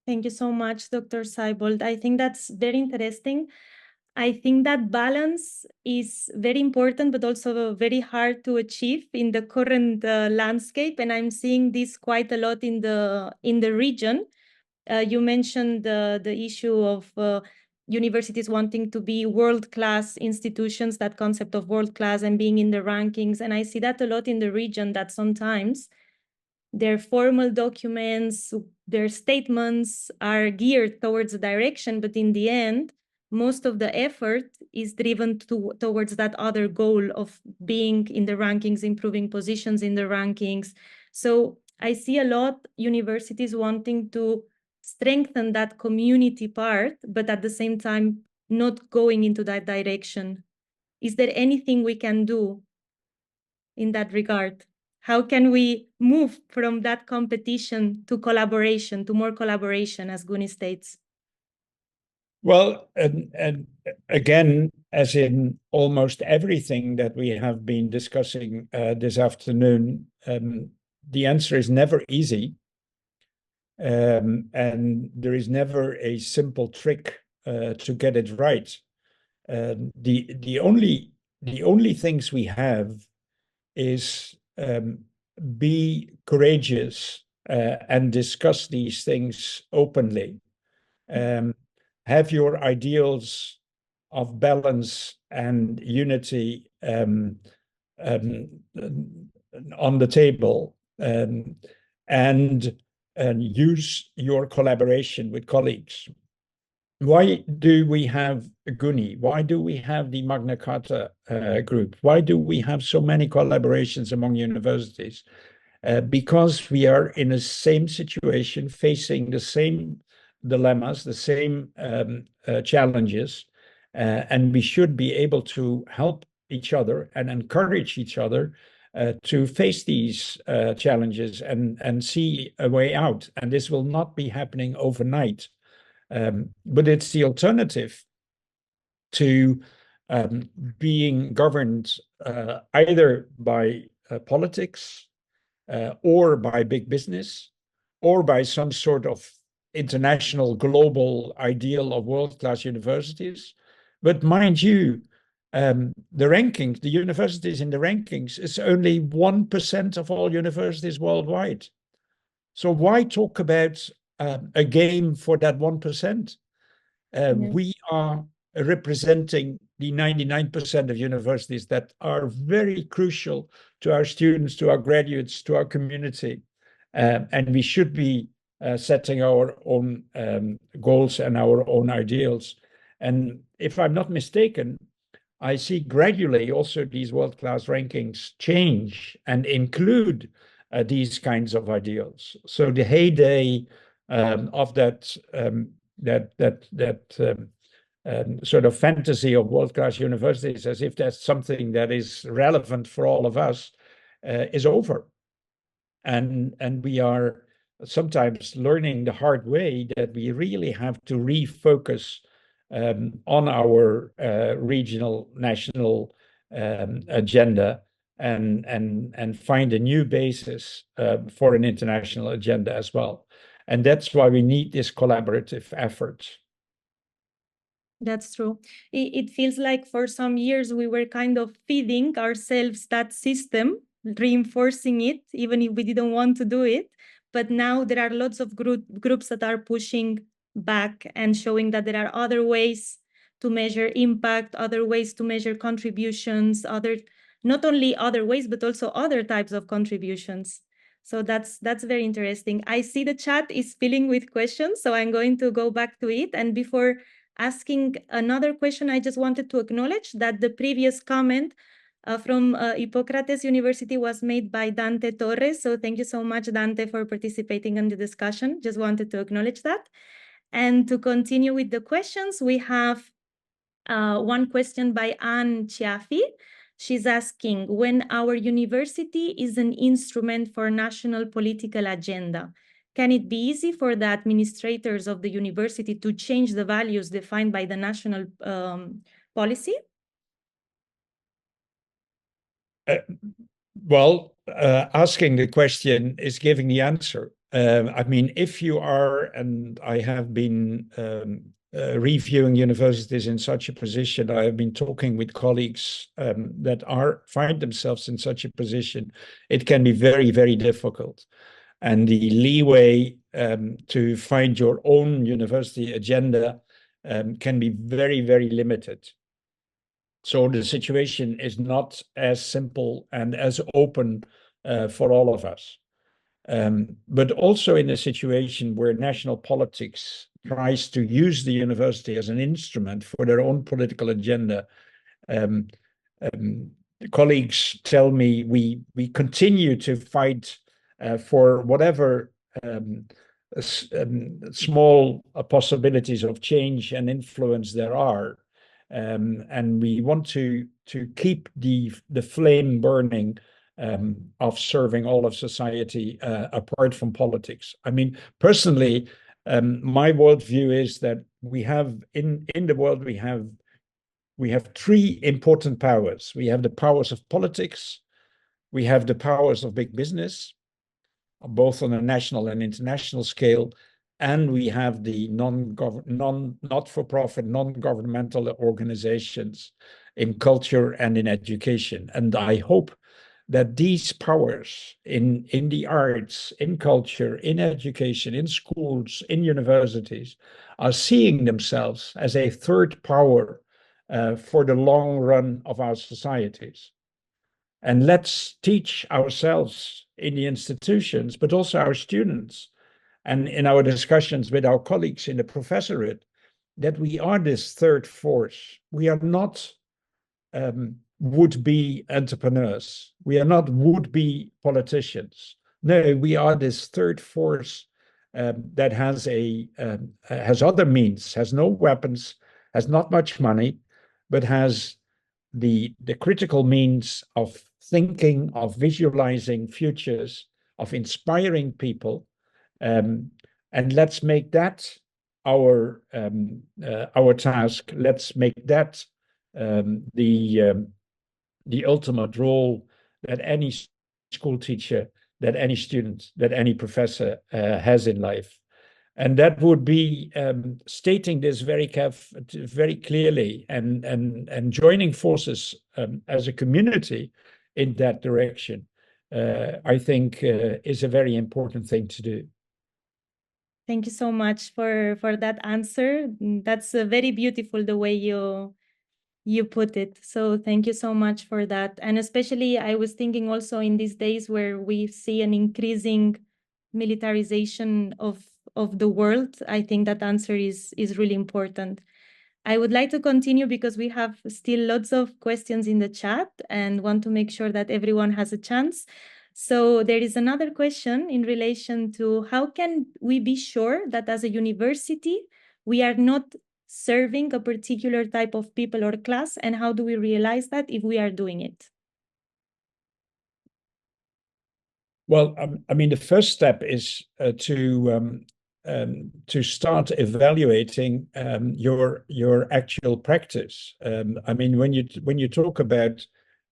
Thank you so much, Dr. Sijbolt. I think that's very interesting. I think that balance is very important, but also very hard to achieve in the current landscape. And I'm seeing this quite a lot in the region. You mentioned the issue of universities wanting to be world-class institutions, that concept of world-class and being in the rankings. And I see that a lot in the region, that sometimes their formal documents, their statements are geared towards a direction, but in the end, most of the effort is driven towards that other goal of being in the rankings, improving positions in the rankings. So I see a lot universities wanting to strengthen that community part, but at the same time, not going into that direction. Is there anything we can do in that regard? How can we move from that competition to collaboration, to more collaboration, as GUNi states? Well, and again, as in almost everything that we have been discussing this afternoon, the answer is never easy. And there is never a simple trick to get it right. The only things we have is be courageous and discuss these things openly. Have your ideals of balance and unity on the table, and use your collaboration with colleagues. Why do we have GUNi? Why do we have the Magna Carta group? Why do we have so many collaborations among universities? Because we are in the same situation, facing the same dilemmas, the same challenges, and we should be able to help each other and encourage each other to face these challenges and see a way out. And this will not be happening overnight, but it's the alternative to being governed either by politics, or by big business, or by some sort of international global ideal of world-class universities. But mind you, the rankings, the universities in the rankings, is only 1% of all universities worldwide. So why talk about a game for that 1%? We are representing the 99% of universities that are very crucial to our students, to our graduates, to our community. And we should be setting our own goals and our own ideals. And if I'm not mistaken, I see gradually also these world-class rankings change and include these kinds of ideals. So the heyday of that sort of fantasy of world-class universities, as if that's something that is relevant for all of us, is over. And we are sometimes learning the hard way that we really have to refocus on our regional, national agenda and find a new basis for an international agenda as well. And that's why we need this collaborative effort. That's true. It feels like for some years we were kind of feeding ourselves that system, reinforcing it, even if we didn't want to do it. But now there are lots of groups that are pushing back and showing that there are other ways to measure impact, other ways to measure contributions, not only other ways, but also other types of contributions. So that's very interesting. I see the chat is filling with questions, so I'm going to go back to it. And before asking another question, I just wanted to acknowledge that the previous comment from Hippocrates University was made by Dante Torres. So thank you so much, Dante, for participating in the discussion. Just wanted to acknowledge that. And to continue with the questions, we have one question by Anne Chiaffi. She's asking, when our university is an instrument for national political agenda, can it be easy for the administrators of the university to change the values defined by the national policy? Asking the question is giving the answer. I mean, if you are, and I have been reviewing universities in such a position, I have been talking with colleagues that find themselves in such a position, it can be very, very difficult. And the leeway to find your own university agenda can be very, very limited. So the situation is not as simple and as open for all of us. But also in a situation where national politics tries to use the university as an instrument for their own political agenda, colleagues tell me we continue to fight for whatever small possibilities of change and influence there are. And we want to keep the flame burning of serving all of society apart from politics. I mean, personally, My worldview is that we have in the world we have three important powers. We have the powers of politics, we have the powers of big business, both on a national and international scale, and we have the not-for-profit, non-governmental organizations in culture and in education. And I hope that these powers in the arts, in culture, in education, in schools, in universities, are seeing themselves as a third power for the long run of our societies. And let's teach ourselves in the institutions, but also our students, and in our discussions with our colleagues in the professorate, that we are this third force. We are not would-be entrepreneurs. We are not would-be politicians. No, we are this third force that has other means, has no weapons, has not much money, but has the critical means of thinking, of visualizing futures, of inspiring people, and let's make that our task. Let's make that the ultimate role that any school teacher, that any student, that any professor has in life. And that would be stating this very clearly and joining forces as a community in that direction, I think is a very important thing to do. Thank you so much for that answer. That's very beautiful the way you put it. So thank you so much for that. And especially I was thinking also in these days where we see an increasing militarization of the world, I think that answer is really important. I would like to continue because we have still lots of questions in the chat and want to make sure that everyone has a chance. So there is another question in relation to how can we be sure that as a university, we are not serving a particular type of people or class, and how do we realize that if we are doing it? Well, I mean, the first step is to start evaluating your actual practice. I mean, when you talk about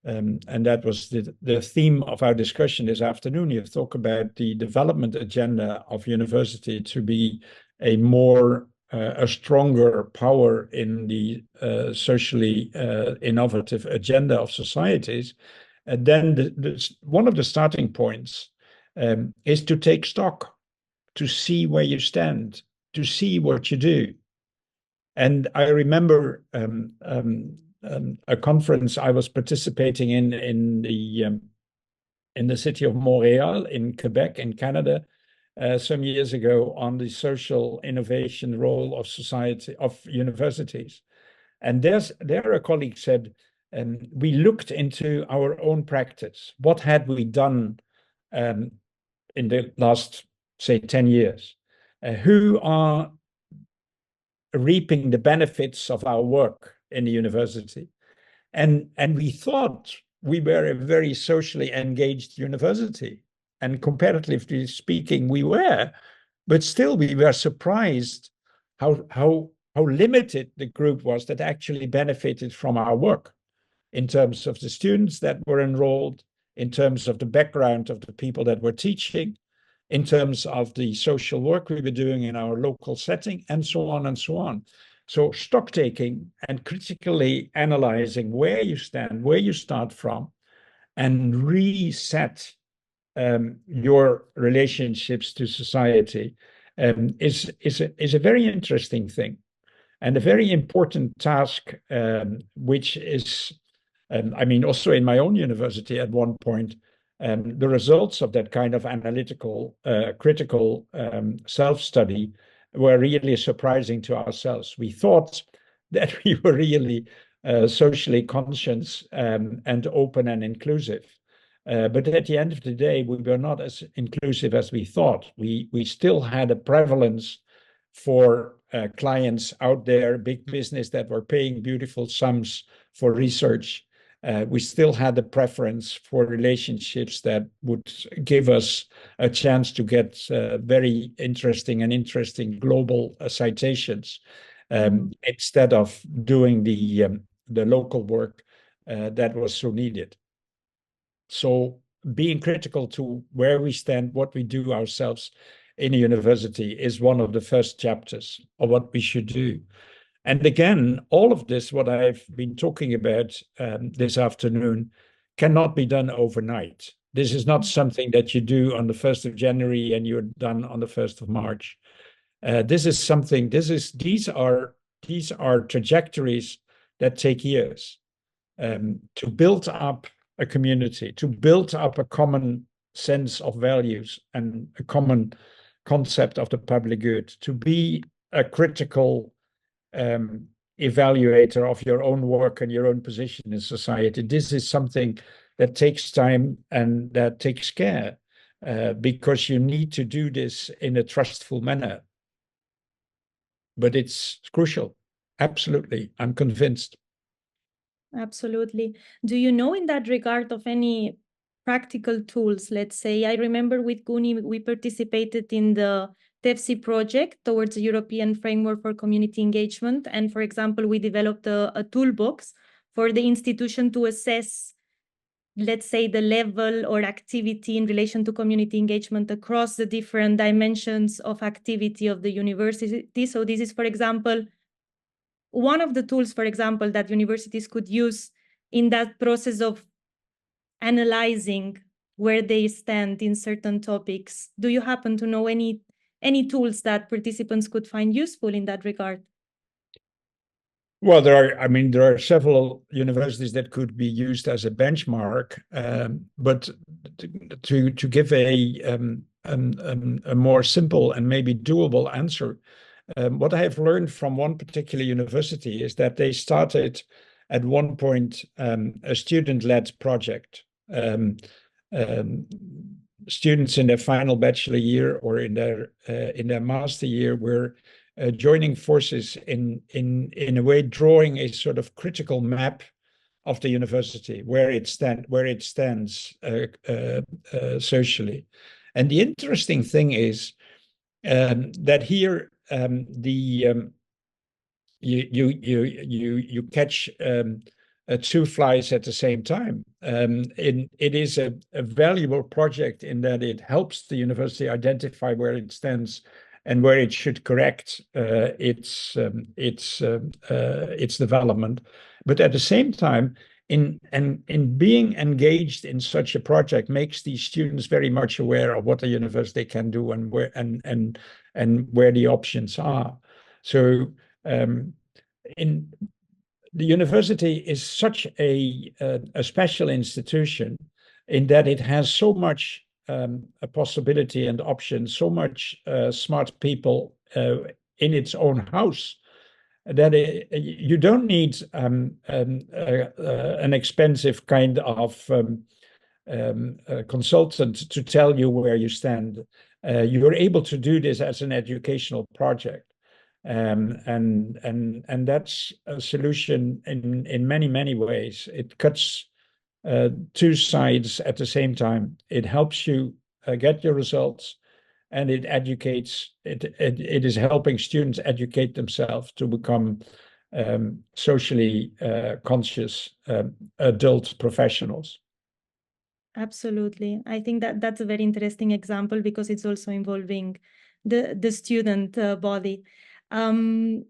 and that was the theme of our discussion this afternoon, you talk about the development agenda of university to be a stronger power in the socially innovative agenda of societies. And then one of the starting points is to take stock, to see where you stand, to see what you do. And I remember a conference I was participating in the city of Montreal in Quebec in Canada some years ago on the social innovation role of universities. And there a colleague said, we looked into our own practice. What had we done in the last, say, 10 years? Who are reaping the benefits of our work in the university? And we thought we were a very socially engaged university. And comparatively speaking, we were. But still, we were surprised how limited the group was that actually benefited from our work, in terms of the students that were enrolled, in terms of the background of the people that were teaching, in terms of the social work we were doing in our local setting, and so on and so on. So stock taking and critically analyzing where you stand, where you start from, and reset your relationships to society is a very interesting thing, and a very important task, which is, I mean, also in my own university at one point, the results of that kind of analytical, critical self-study were really surprising to ourselves. We thought that we were really socially conscious and open and inclusive. But at the end of the day, we were not as inclusive as we thought. We still had a prevalence for clients out there, big business that were paying beautiful sums for research. We still had a preference for relationships that would give us a chance to get very interesting global citations instead of doing the local work that was so needed. So being critical to where we stand, what we do ourselves in a university is one of the first chapters of what we should do. And again, all of this, what I've been talking about this afternoon, cannot be done overnight. This is not something that you do on the 1st of January and you're done on the 1st of March. These are trajectories that take years to build up a community, to build up a common sense of values and a common concept of the public good, to be a critical evaluator of your own work and your own position in society. This is something that takes time and that takes care because you need to do this in a trustful manner. But it's crucial. Absolutely. I'm convinced. Absolutely. Do you know in that regard of any practical tools? Let's say, I remember with GUNi, we participated in the TEFSI project towards the European Framework for Community Engagement. And for example, we developed a toolbox for the institution to assess, let's say, the level or activity in relation to community engagement across the different dimensions of activity of the university. So this is, for example, one of the tools, for example, that universities could use in that process of analyzing where they stand in certain topics. Do you happen to know any tools that participants could find useful in that regard? Well, there are several universities that could be used as a benchmark, but to give a more simple and maybe doable answer, what I have learned from one particular university is that they started at one point a student-led project. Students in their final bachelor year or in their master year were joining forces in a way, drawing a sort of critical map of the university, where it stands socially. And the interesting thing is that here you catch two flies at the same time. It is a valuable project in that it helps the university identify where it stands and where it should correct its development. But at the same time, in being engaged in such a project makes these students very much aware of what the university can do and where the options are. So in the university is such a special institution in that it has so much a possibility and option, so much smart people in its own house, that you don't need an expensive kind of consultant to tell you where you stand. You're able to do this as an educational project. And that's a solution in many ways. It cuts two sides at the same time. It helps you get your results, and it educates. It is helping students educate themselves to become socially conscious adult professionals. Absolutely. I think that's a very interesting example because it's also involving the student body.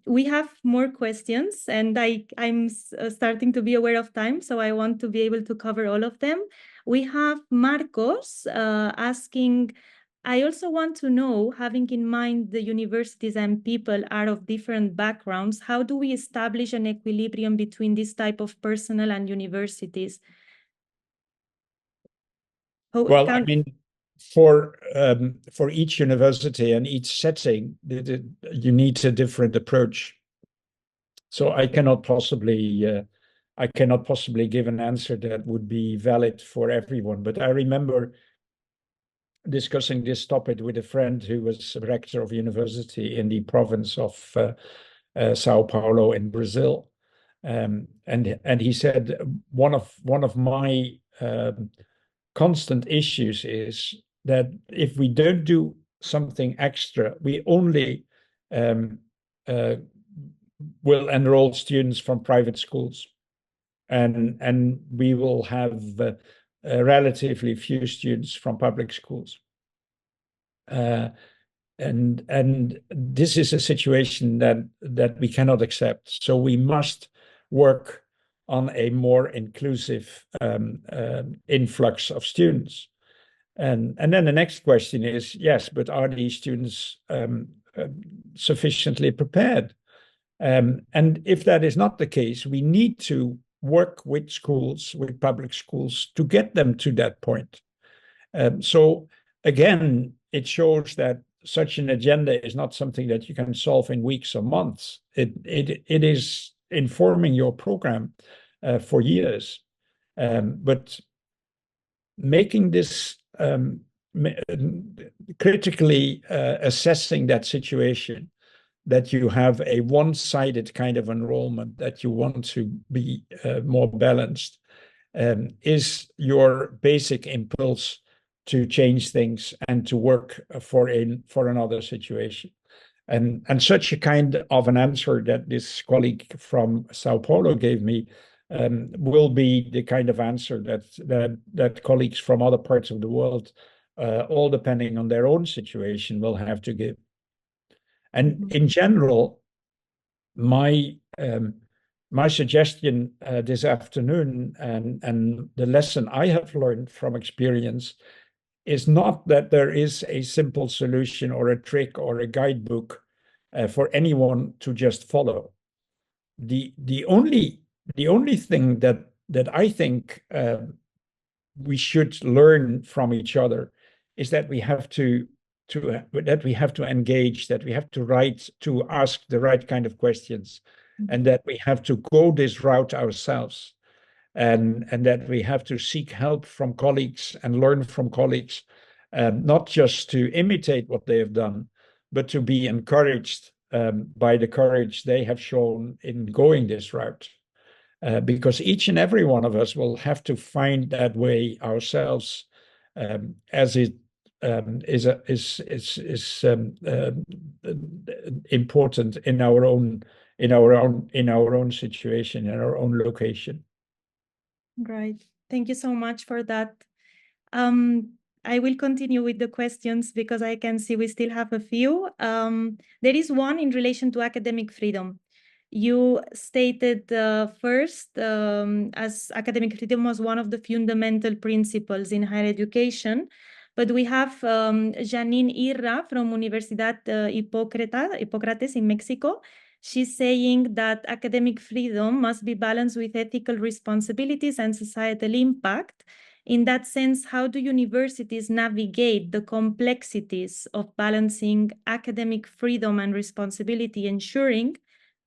We have more questions, and I'm starting to be aware of time, so I want to be able to cover all of them. We have Marcos asking, I also want to know, having in mind the universities and people are of different backgrounds, how do we establish an equilibrium between this type of personnel and universities? Well, I mean, for each university and each setting, you need a different approach. So I cannot possibly give an answer that would be valid for everyone. But I remember discussing this topic with a friend who was rector of a university in the province of Sao Paulo in Brazil, and he said one of my constant issues is that if we don't do something extra, we only will enroll students from private schools, and we will have relatively few students from public schools. And this is a situation that we cannot accept. So we must work on a more inclusive influx of students. And then the next question is, yes, but are these students sufficiently prepared? And if that is not the case, we need to work with schools, with public schools, to get them to that point. So again, it shows that such an agenda is not something that you can solve in weeks or months. It is informing your program for years. But making this critically assessing that situation, that you have a one-sided kind of enrollment, that you want to be more balanced, is your basic impulse to change things and to work for another situation. And such a kind of an answer that this colleague from Sao Paulo gave me will be the kind of answer that colleagues from other parts of the world, all depending on their own situation, will have to give. And in general, my suggestion this afternoon, and the lesson I have learned from experience, is not that there is a simple solution or a trick or a guidebook for anyone to just follow. The only thing that I think we should learn from each other is that we have to engage, that we have to ask the right kind of questions, and that we have to go this route ourselves, and that we have to seek help from colleagues and learn from colleagues, not just to imitate what they have done, but to be encouraged by the courage they have shown in going this route. Because each and every one of us will have to find that way ourselves, as it is important in our own situation, in our own location. Right. Thank you so much for that. I will continue with the questions because I can see we still have a few. There is one in relation to academic freedom. You stated first, as academic freedom was one of the fundamental principles in higher education, but we have Janine Irra from Universidad Hipócrates in Mexico. She's saying that academic freedom must be balanced with ethical responsibilities and societal impact. In that sense, how do universities navigate the complexities of balancing academic freedom and responsibility, ensuring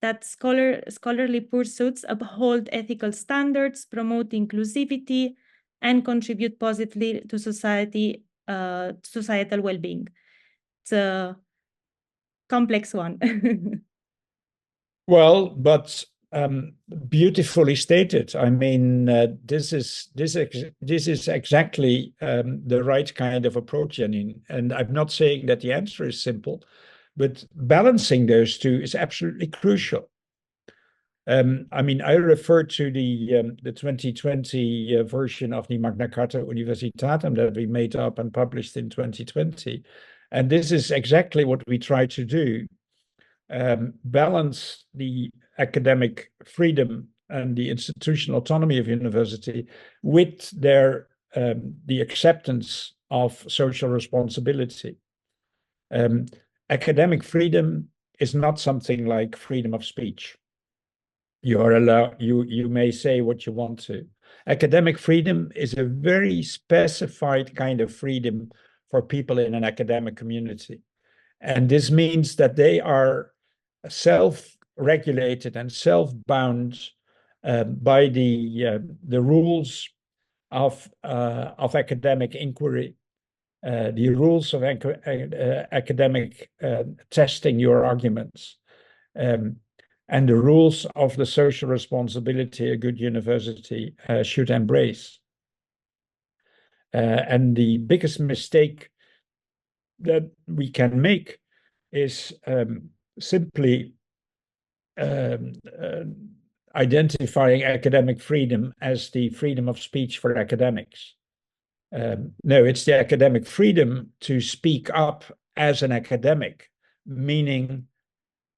that scholarly pursuits uphold ethical standards, promote inclusivity, and contribute positively to societal well-being? It's a complex one. Well, but beautifully stated. I mean, this is exactly the right kind of approach, Janine. And I'm not saying that the answer is simple, but balancing those two is absolutely crucial. I mean, I refer to the 2020 version of the Magna Carta Universitatem that we made up and published in 2020. And this is exactly what we try to do. Balance the academic freedom and the institutional autonomy of university with the acceptance of social responsibility. Academic freedom is not something like freedom of speech. You are allowed, you may say what you want to. Academic freedom is a very specified kind of freedom for people in an academic community. And this means that they are self-regulated and self-bound by the rules of academic inquiry, the rules of academic testing your arguments, and the rules of the social responsibility a good university should embrace. And the biggest mistake that we can make is simply identifying academic freedom as the freedom of speech for academics. No, it's the academic freedom to speak up as an academic, meaning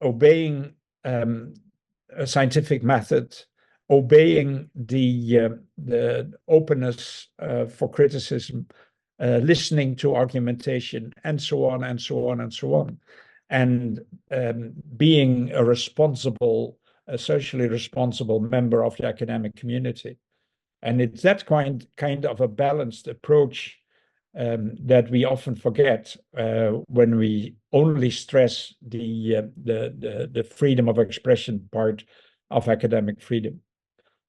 obeying a scientific method, obeying the openness for criticism, listening to argumentation, and so on and so on and so on, and being a responsible, a socially responsible member of the academic community. And it's that kind of a balanced approach that we often forget when we only stress the freedom of expression part of academic freedom.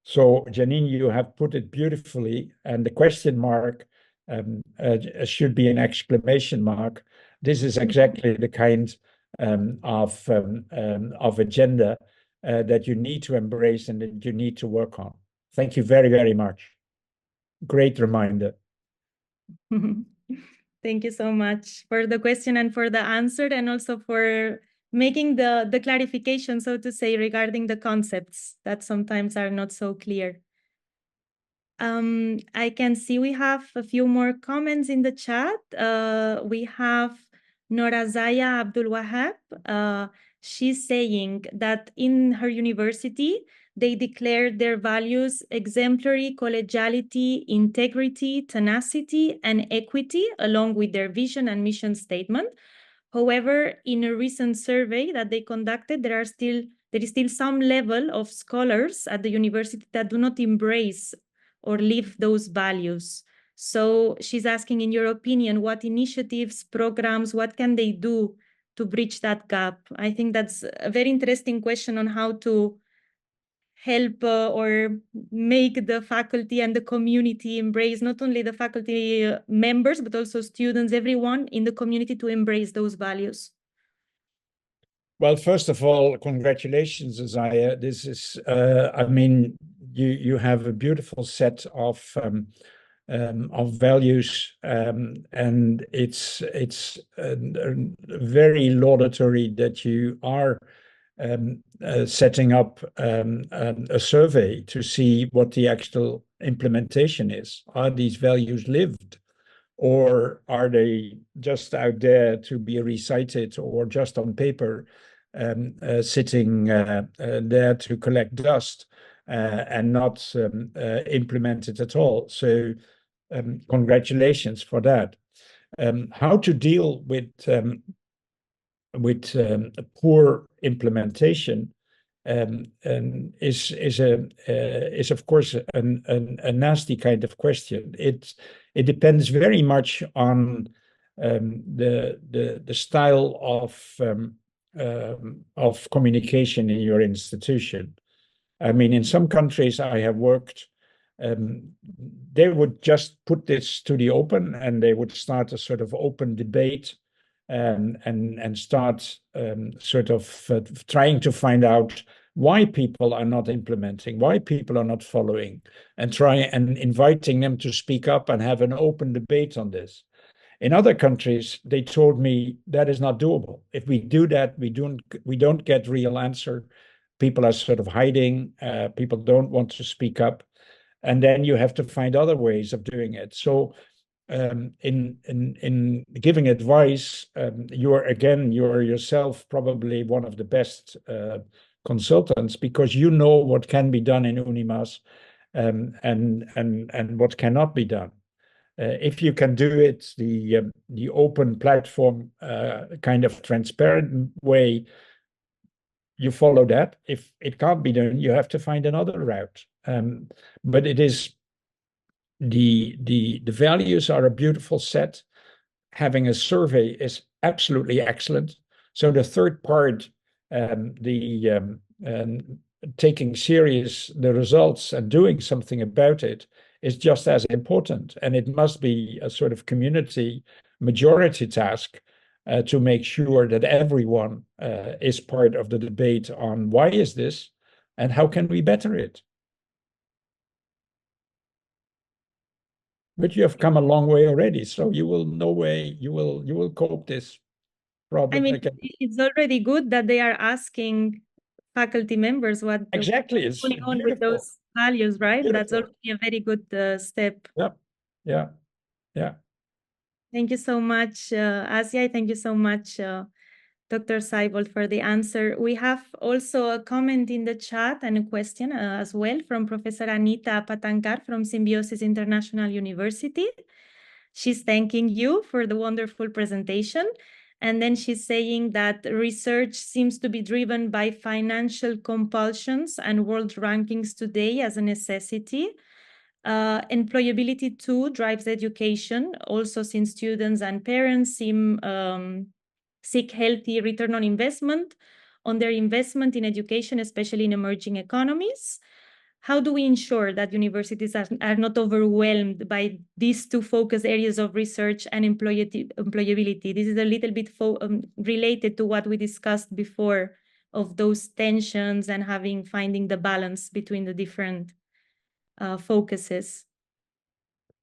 So, Janine, you have put it beautifully, and the question mark should be an exclamation mark. This is exactly the kind of agenda that you need to embrace and that you need to work on. Thank you very, very much. Great reminder. Thank you so much for the question and for the answer, and also for making the clarification, so to say, regarding the concepts that sometimes are not so clear. I can see we have a few more comments in the chat. We have Noorda Abdul Wahab. She's saying that in her university, they declared their values: exemplary, collegiality, integrity, tenacity, and equity, along with their vision and mission statement. However, in a recent survey that they conducted, there is still some level of scholars at the university that do not embrace or live those values. So she's asking, in your opinion, what initiatives, programs, what can they do to bridge that gap? I think that's a very interesting question on how to help or make the faculty and the community embrace, not only the faculty members, but also students, everyone in the community, to embrace those values. Well, first of all, congratulations, Isaiah. This is, I mean, you have a beautiful set of values, and it's very laudatory that you are setting up a survey to see what the actual implementation is. Are these values lived? Or are they just out there to be recited or just on paper, sitting there to collect dust and not implemented at all? So congratulations for that. How to deal with poor implementation is of course a nasty kind of question. It depends very much on the style of communication in your institution. I mean, in some countries I have worked, they would just put this to the open, and they would start a sort of open debate and start sort of trying to find out why people are not implementing, why people are not following, and inviting them to speak up and have an open debate on this. In other countries, they told me that is not doable. If we do that, we don't get real answer. People are sort of hiding. People don't want to speak up, and then you have to find other ways of doing it. So in giving advice, you're yourself probably one of the best consultants, because you know what can be done in UNIMAS and what cannot be done. If you can do it the open platform kind of transparent way, you follow that. If it can't be done, you have to find another route. But it is the values are a beautiful set. Having a survey is absolutely excellent. So the third part, taking serious the results and doing something about it, is just as important. And it must be a sort of community majority task to make sure that everyone is part of the debate on why is this and how can we better it. But you have come a long way already, so you will no way you will cope this problem. I mean, it's already good that they are asking faculty members what exactly is going on beautiful. with those values, right? Beautiful. That's already a very good step. Yeah. Thank you so much, Asia. Thank you so much, Dr. Sijbolt, for the answer. We have also a comment in the chat and a question as well from Professor Anita Patankar from Symbiosis International University. She's thanking you for the wonderful presentation. And then she's saying that research seems to be driven by financial compulsions and world rankings today as a necessity. Employability too drives education, also since students and parents seek healthy return on investment on their investment in education, especially in emerging economies. How do we ensure that universities are not overwhelmed by these two focus areas of research and employability? This is a little bit related to what we discussed before of those tensions and finding the balance between the different focuses.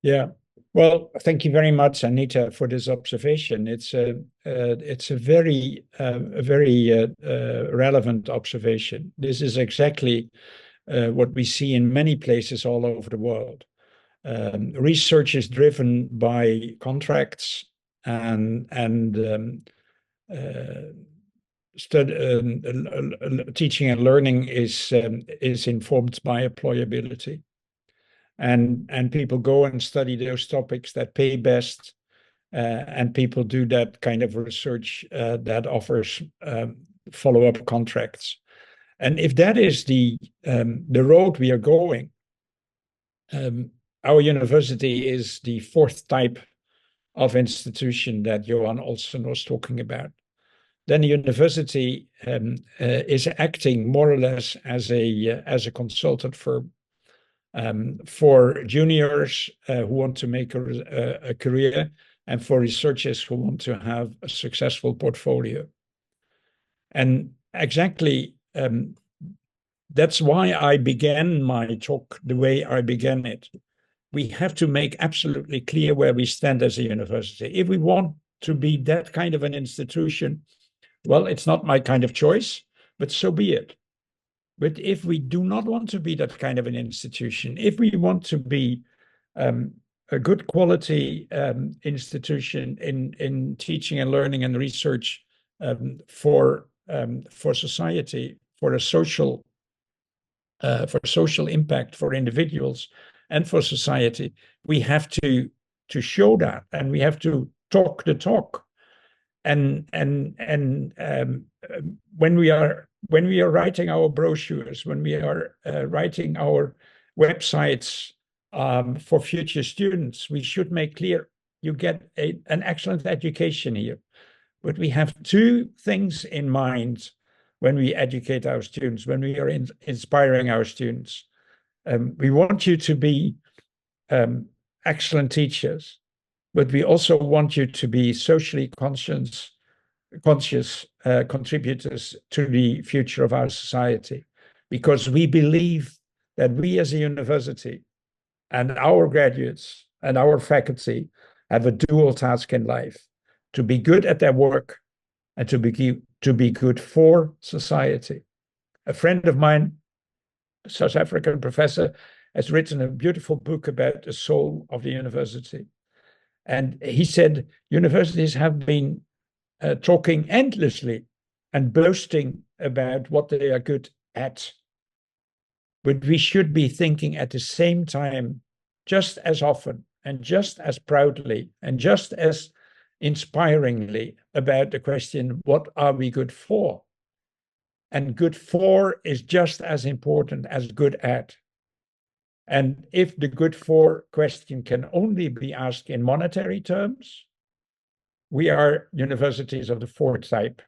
Yeah. Well, thank you very much, Anita, for this observation. It's a very relevant observation. This is exactly what we see in many places all over the world. Research is driven by contracts and teaching and learning is informed by employability. And people go and study those topics that pay best, and people do that kind of research that offers follow-up contracts. And if that is the road we are going, our university is the fourth type of institution that Johan Olsen was talking about. Then the university is acting more or less as a consultant firm for juniors who want to make a career, and for researchers who want to have a successful portfolio. And exactly that's why I began my talk the way I began it. We have to make absolutely clear where we stand as a university. If we want to be that kind of an institution, well, it's not my kind of choice, but so be it. But if we do not want to be that kind of an institution, if we want to be a good quality institution in teaching and learning and research for society, for social impact for individuals and for society, we have to show that, and we have to talk the talk. And when we are writing our brochures, when we are writing our websites for future students, we should make clear you get an excellent education here. But we have two things in mind when we educate our students, when we are inspiring our students. We want you to be excellent teachers, but we also want you to be socially conscious contributors to the future of our society, because we believe that we as a university and our graduates and our faculty have a dual task in life: to be good at their work and to be good for society. A friend of mine, a South African professor, has written a beautiful book about the soul of the university. And he said universities have been talking endlessly and boasting about what they are good at. But we should be thinking at the same time, just as often and just as proudly and just as inspiringly, about the question, what are we good for? And good for is just as important as good at. And if the good for question can only be asked in monetary terms, we are universities of the fourth type.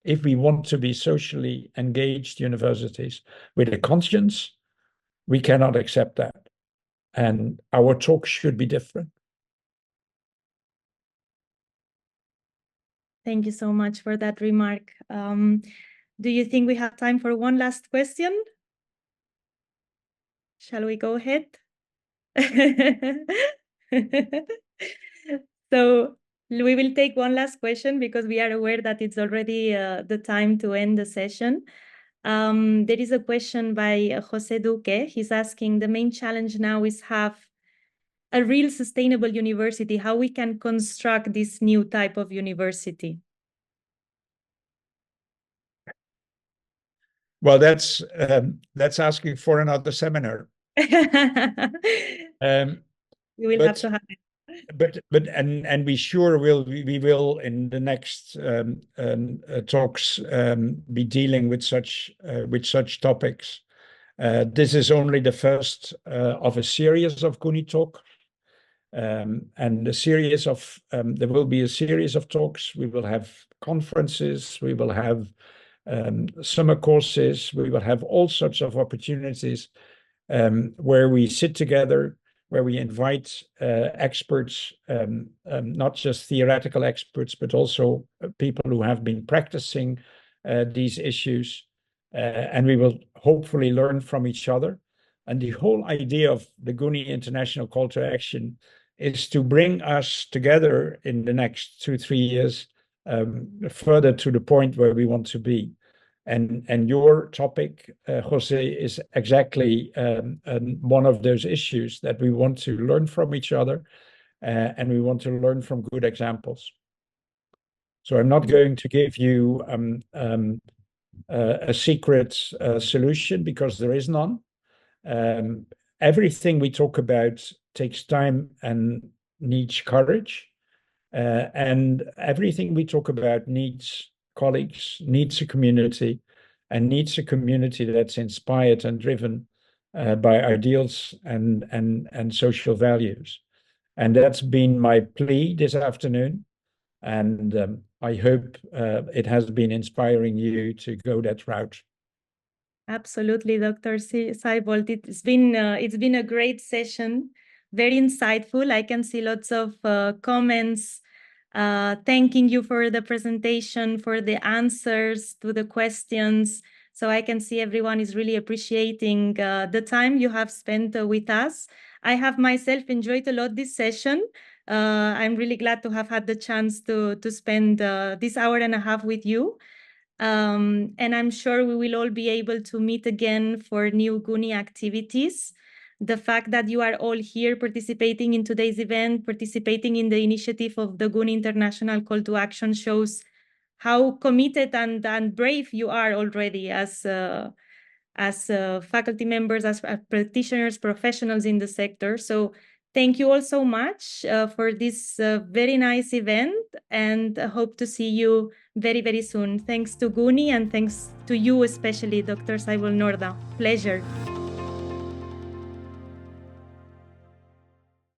If we want to be socially engaged universities with a conscience, we cannot accept that. And our talk should be different. Thank you so much for that remark. Do you think we have time for one last question? Shall we go ahead? So we will take one last question because we are aware that it's already the time to end the session. There is a question by Jose Duque. He's asking, the main challenge now is have a real sustainable university, how we can construct this new type of university. Well, that's asking for another seminar. You will have to have it. But we sure we will in the next talks be dealing with such topics. This is only the first of a series of GUNi talk, and there will be a series of talks. We will have conferences. We will have summer courses. We will have all sorts of opportunities where we sit together, where we invite experts, not just theoretical experts, but also people who have been practicing these issues. And we will hopefully learn from each other. And the whole idea of the GUNi International Call to Action is to bring us together in the next 2-3 years further to the point where we want to be. And your topic, Jose, is exactly one of those issues that we want to learn from each other, and we want to learn from good examples. So I'm not going to give you a secret solution because there is none. Everything we talk about takes time and needs courage, and everything we talk about needs colleagues, needs a community, and needs a community that's inspired and driven by ideals and social values. And that's been my plea this afternoon. And I hope it has been inspiring you to go that route. Absolutely, Dr. Sijbolt. It's been a great session, very insightful. I can see lots of comments thanking you for the presentation, for the answers to the questions. So I can see everyone is really appreciating the time you have spent with us. I have myself enjoyed a lot this session. I'm really glad to have had the chance to spend this hour and a half with you. And I'm sure we will all be able to meet again for new GUNi activities. The fact that you are all here participating in today's event, participating in the initiative of the GUNi International Call to Action shows how committed and brave you are already as faculty members, as practitioners, professionals in the sector. So thank you all so much for this very nice event, and hope to see you very, very soon. Thanks to GUNi and thanks to you especially, Dr. Sijbolt Noorda. Pleasure.